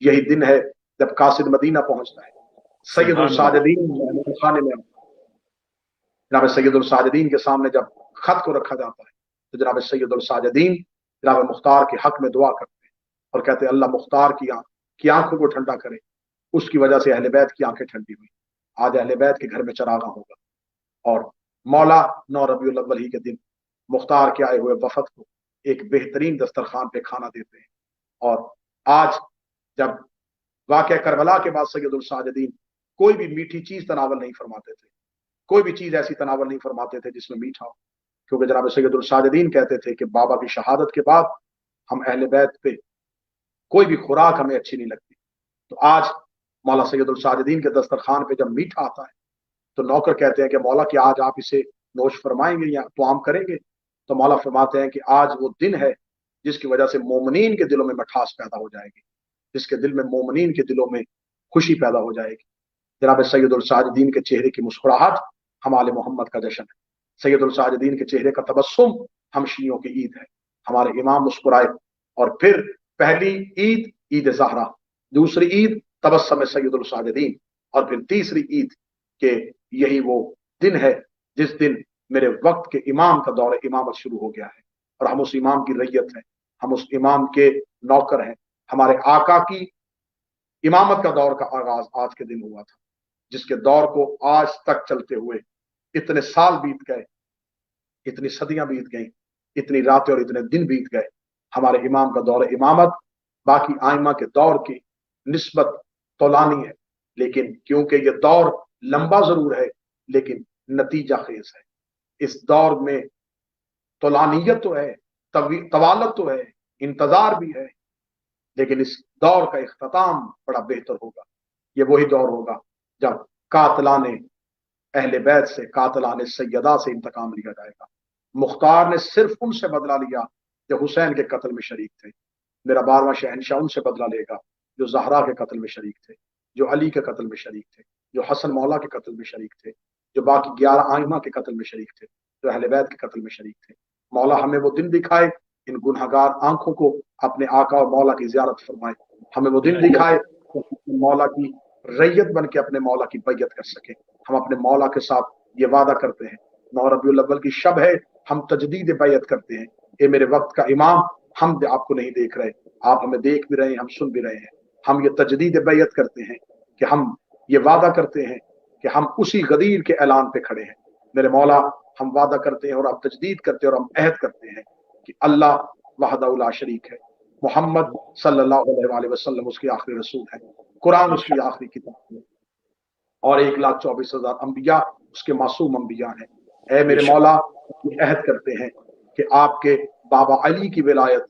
A: یہی دن ہے جب قاصد مدینہ پہنچتا ہے۔ سید الساجدین خانے میں جناب سید الساجدین کے سامنے جب خط کو رکھا جاتا ہے تو جناب سید الساجدین جناب مختار کے حق میں دعا کرتے ہیں اور کہتے ہیں اللہ مختار کی آنکھوں کو ٹھنڈا کرے، اس کی وجہ سے اہل بیت کی آنکھیں ٹھنڈی ہوئی، آج اہل بیت کے گھر میں چراغاں ہوگا۔ اور مولا 9 ربیع الاول ہی کے دن مختار کے آئے ہوئے وفد کو ایک بہترین دسترخوان پہ کھانا دیتے ہیں۔ اور آج جب واقعہ کربلا کے بعد سید الساجدین کوئی بھی میٹھی چیز تناول نہیں فرماتے تھے، کوئی بھی چیز ایسی تناول نہیں فرماتے تھے جس میں میٹھا ہو، کیونکہ جناب سید الساجدین کہتے تھے کہ بابا کی شہادت کے بعد ہم اہل بیت پہ کوئی بھی خوراک ہمیں اچھی نہیں لگتی۔ تو آج مولا سید الساجدین کے دسترخوان پہ جب میٹھا آتا ہے تو نوکر کہتے ہیں کہ مولا کیا آج آپ اسے نوش فرمائیں گے یا طعام کریں گے؟ تو مولا فرماتے ہیں کہ آج وہ دن ہے جس کی وجہ سے مومنین کے دلوں میں مٹھاس پیدا ہو جائے گی، جس کے دل میں مومنین کے دلوں میں خوشی پیدا ہو جائے گی۔ جناب سید الساجدین کے چہرے کی مسکراہٹ ہم آل محمد کا جشن ہے، سید الساجدین کے چہرے کا تبسم ہم شیعوں کی عید ہے۔ ہمارے امام مسکرائے، اور پھر پہلی عید عید زہرا، دوسری عید تبسم سید الساجدین، اور پھر تیسری عید کہ یہی وہ دن ہے جس دن میرے وقت کے امام کا دور امامت شروع ہو گیا ہے، اور ہم اس امام کی ریت ہیں، ہم اس امام کے نوکر ہیں۔ ہمارے آقا کی امامت کا دور کا آغاز آج کے دن ہوا تھا، جس کے دور کو آج تک چلتے ہوئے اتنے سال بیت گئے، اتنی صدیاں بیت گئیں، اتنی راتیں اور اتنے دن بیت گئے۔ ہمارے امام کا دور امامت باقی آئمہ کے دور کی نسبت طولانی ہے، لیکن کیونکہ یہ دور لمبا ضرور ہے لیکن نتیجہ خیز ہے۔ اس دور میں طولانیت تو ہے، طوالت تو ہے، انتظار بھی ہے، لیکن اس دور کا اختتام بڑا بہتر ہوگا۔ یہ وہی دور ہوگا جب قاتلان اہل بیت سے، قاتلان سیدہ سے انتقام لیا جائے گا۔ مختار نے صرف ان سے بدلہ لیا جو حسین کے قتل میں شریک تھے، میرا 12واں شہنشاہ ان سے بدلہ لے گا جو زہرا کے قتل میں شریک تھے، جو علی کے قتل میں شریک تھے، جو حسن مولا کے قتل میں شریک تھے، جو باقی 11 آئمہ کے قتل میں شریک تھے، جو اہل بیت کے قتل میں شریک تھے۔ مولا ہمیں وہ دن دکھائے، ان گنہگار آنکھوں کو اپنے آقا اور مولا کی زیارت فرمائے، ہمیں وہ دن دکھائے کہ مولا کی ریت بن کے اپنے مولا کی بیعت کر سکے۔ ہم اپنے مولا کے ساتھ یہ وعدہ کرتے ہیں، 9 ربیع الاول کی شب ہے، ہم تجدید بیعت کرتے ہیں۔ اے میرے وقت کا امام، ہم آپ کو نہیں دیکھ رہے، آپ ہمیں دیکھ بھی رہے ہیں، ہم سن بھی رہے ہیں۔ ہم یہ تجدید بیعت کرتے ہیں کہ ہم یہ وعدہ کرتے ہیں کہ ہم اسی غدیر کے اعلان پہ کھڑے ہیں۔ میرے مولا، ہم وعدہ کرتے ہیں اور ہم تجدید کرتے ہیں اور ہم عہد کرتے ہیں کہ اللہ وحدہ لا شریک ہے، محمد صلی اللہ علیہ وآلہ وسلم اس کے آخری رسول ہے، قرآن اس کی آخری کتاب ہے، اور 1,24,000 انبیاء اس کے معصوم انبیاء ہیں۔ اے میرے مولا، یہ عہد کرتے ہیں کہ آپ کے بابا علی کی ولایت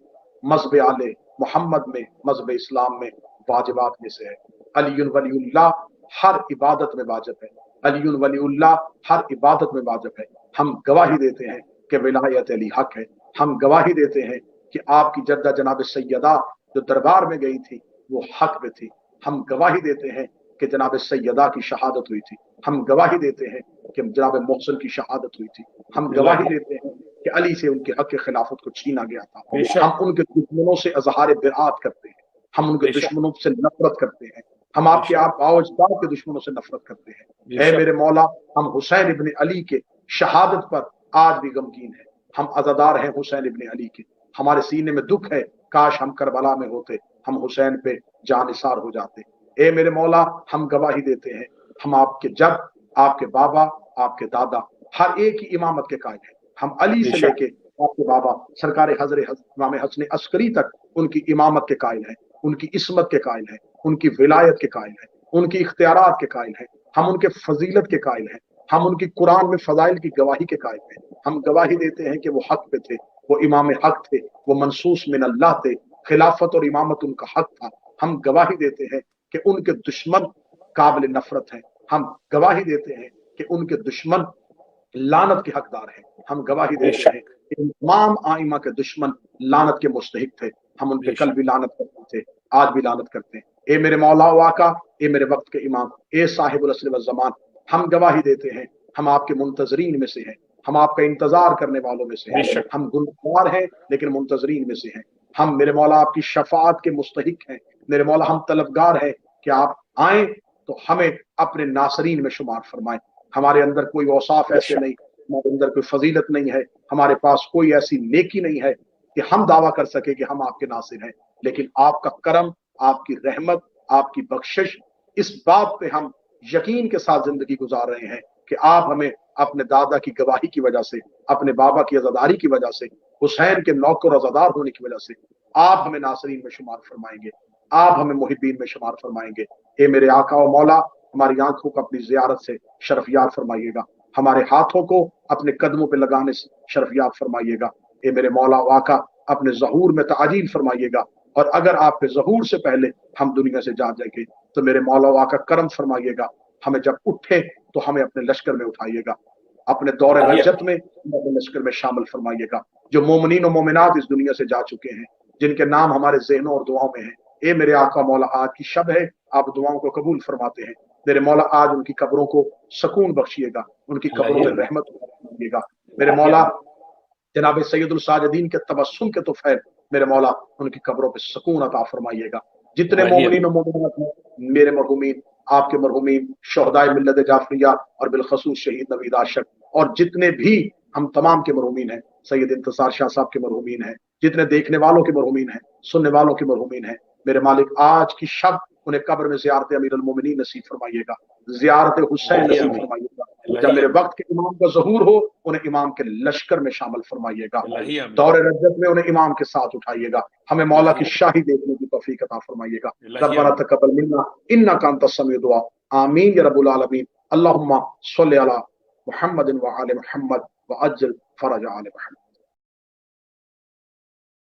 A: مذہب آل محمد میں، مذہب اسلام میں واجبات میں سے ہے۔ علی ولی اللہ ہر عبادت میں واجب ہے، علی ولی اللہ ہر عبادت میں واجب ہے۔ ہم گواہی دیتے ہیں کہ ولایت علی حق ہے، ہم گواہی دیتے ہیں کہ آپ کی جدہ جناب سیدہ جو دربار میں گئی تھی وہ حق میں تھی، ہم گواہی دیتے ہیں کہ جناب سیدہ کی شہادت ہوئی تھی، ہم گواہی دیتے ہیں کہ جناب محسن کی شہادت ہوئی تھی، ہم گواہی دیتے ہیں کہ علی سے ان کے حق خلافت کو چھینا گیا تھا۔ ہم ان کے دشمنوں سے اظہار برات کرتے ہیں، ہم ان کے دشمنوں سے نفرت کرتے ہیں، ہم آپ کے آپ اجداد کے دشمنوں سے نفرت کرتے ہیں۔ اے میرے مولا، ہم حسین ابن علی کے شہادت پر آج بھی غمگین ہیں، हम अज़ादार हैं हुसैन इब्न अली के, हमारे सीने में दुख है, काश हम करबला में होते, हम हुसैन पे जानिसार हो जाते। ए मेरे मौला, हम गवाही देते हैं, हम आपके जब, आपके बाबा, आपके दादा, हर एक की इमामत के कायल हैं। हम अली से
B: बेशक,
A: लेके आपके बाबा सरकार इमाम हसन अस्करी तक उनकी इमामत के कायल हैं, उनकी इस्मत के कायल हैं, उनकी विलायत के कायल हैं, उनकी इख्तियारात के कायल हैं, हम उनके फजीलत के कायल हैं, हम उनकी कुरान में फजाइल की गवाही के कायल हैं। हम गवाही देते हैं कि वो हक पे थे, वो इमाम हक थे, वो मनसूस मिन अल्लाह थे, खिलाफत और इमामत उनका हक था। हम गवाही देते हैं कि उनके दुश्मन काबिल नफरत हैं। हम गवाही देते हैं कि उनके दुश्मन लानत के हकदार हैं। हम गवाही देते
B: बेशक,
A: हैं कि तमाम आइमा के दुश्मन लानत के मुस्तहिक थे। हम उन पे कल
B: बेशक,
A: भी लानत करते थे, आज भी लानत करते हैं। ए मेरे मौला वाका, ए मेरे वक्त के इमाम, ए साहिबुल असर व ज़मान, हम गवाही देते हैं, हम आपके मुंतजरीन में से हैं, हम आपका इंतजार करने वालों में से हैं।
B: बेशक,
A: हम गुनहगार हैं लेकिन मुंतजरीन में से हैं। हम मेरे मौला आपकी शफाअत के मुस्तहिक हैं। मेरे मौला हम तलबगार हैं कि आप आए तो हमें अपने नासरीन में शुमार फरमाएं। हमारे अंदर कोई औसाफ ऐसे
B: बेशक,
A: नहीं, हमारे अंदर कोई फजीलत नहीं है, हमारे पास कोई ऐसी नेकी नहीं है कि हम दावा कर सके कि हम आपके नासिर हैं। लेकिन आपका करम, आपकी रहमत, आपकी बख्शिश, इस बात पे हम यकीन के साथ जिंदगी गुजार रहे हैं कि आप हमें अपने दादा की गवाही की वजह से, अपने बाबा की अज़ादारी की वजह से, हुसैन के नौकर अज़ादार होने की वजह से आप हमें नासरीन में शुमार फरमाएंगे, आप हमें मुहिब्बीन में शुमार फरमाएंगे। ए मेरे आका और मौला, हमारी आंखों को अपनी जियारत से शरफयाब फरमाइएगा, हमारे हाथों को अपने कदमों पे लगाने से शरफयाब फरमाइएगा। ए मेरे मौला वाका, अपने ज़हूर में ताजील फरमाइएगा, और अगर आप पे ज़हूर से पहले हम दुनिया से जा जाएंगे तो मेरे मौला वाका करम फरमाइएगा, हमें जब उठे तो हमें अपने लश्कर में उठाइएगा, अपने दौरे रजत में अपने लश्कर में शामिल फरमाइएगा। जो मोमिनीन और मोमिनात इस दुनिया से जा चुके हैं, जिनके नाम हमारे ज़हनों और दुआओं में हैं, ए मेरे आका मौला, आज की शब है, आप दुआओं को कबूल फरमाते हैं। मेरे मौला आज उनकी कब्रों को सुकून बख्शिएगा, उनकी कब्रों में रहमत फरमाइएगा। मेरे मौला जनाब सैयदुल साजिदीन के तबस्सुम के तोफ़ैल, मेरे मौला उनकी कब्रों पे सुकून अता फरमाइएगा। जितने मोमिनीन और मोमिनात हैं, मेरे मरहुमीन, आपके मरहुमीन, शोहदाए मिल्लत जाफरिया और बिलखसूस शहीद नवीद आशिक, और जितने भी हम तमाम के मरहुमीन हैं, सैयद इंतसार शाह साहब के मरहुमीन हैं, जितने देखने वालों के मरहुमीन हैं, सुनने वालों के मरहुमीन हैं, मेरे मालिक आज की शब उन्हें कब्र में ज़ियारत अमीरुल मोमिनीन नसीब फरमाइएगा, ज़ियारत हुसैन नसीब फरमाइएगा। जब मेरे वक्त के इमाम का ज़हूर हो, उन्हें इमाम के लश्कर में शामिल फरमाइएगा, दौरे रजत में उन्हें इमाम के साथ उठाइएगा, हमें मौला की शाही देखने की तौफीक अता फरमाइएगा। रब्बना तक़ब्बल मिन्ना इन्नका अंतस समीउद दुआ, आमीन या रब्बुल आलमीन। अल्लाहुम्मा सल्लि अला मुहम्मदिन व आले मुहम्मद व अज्जिल फरज आले मुहम्मद।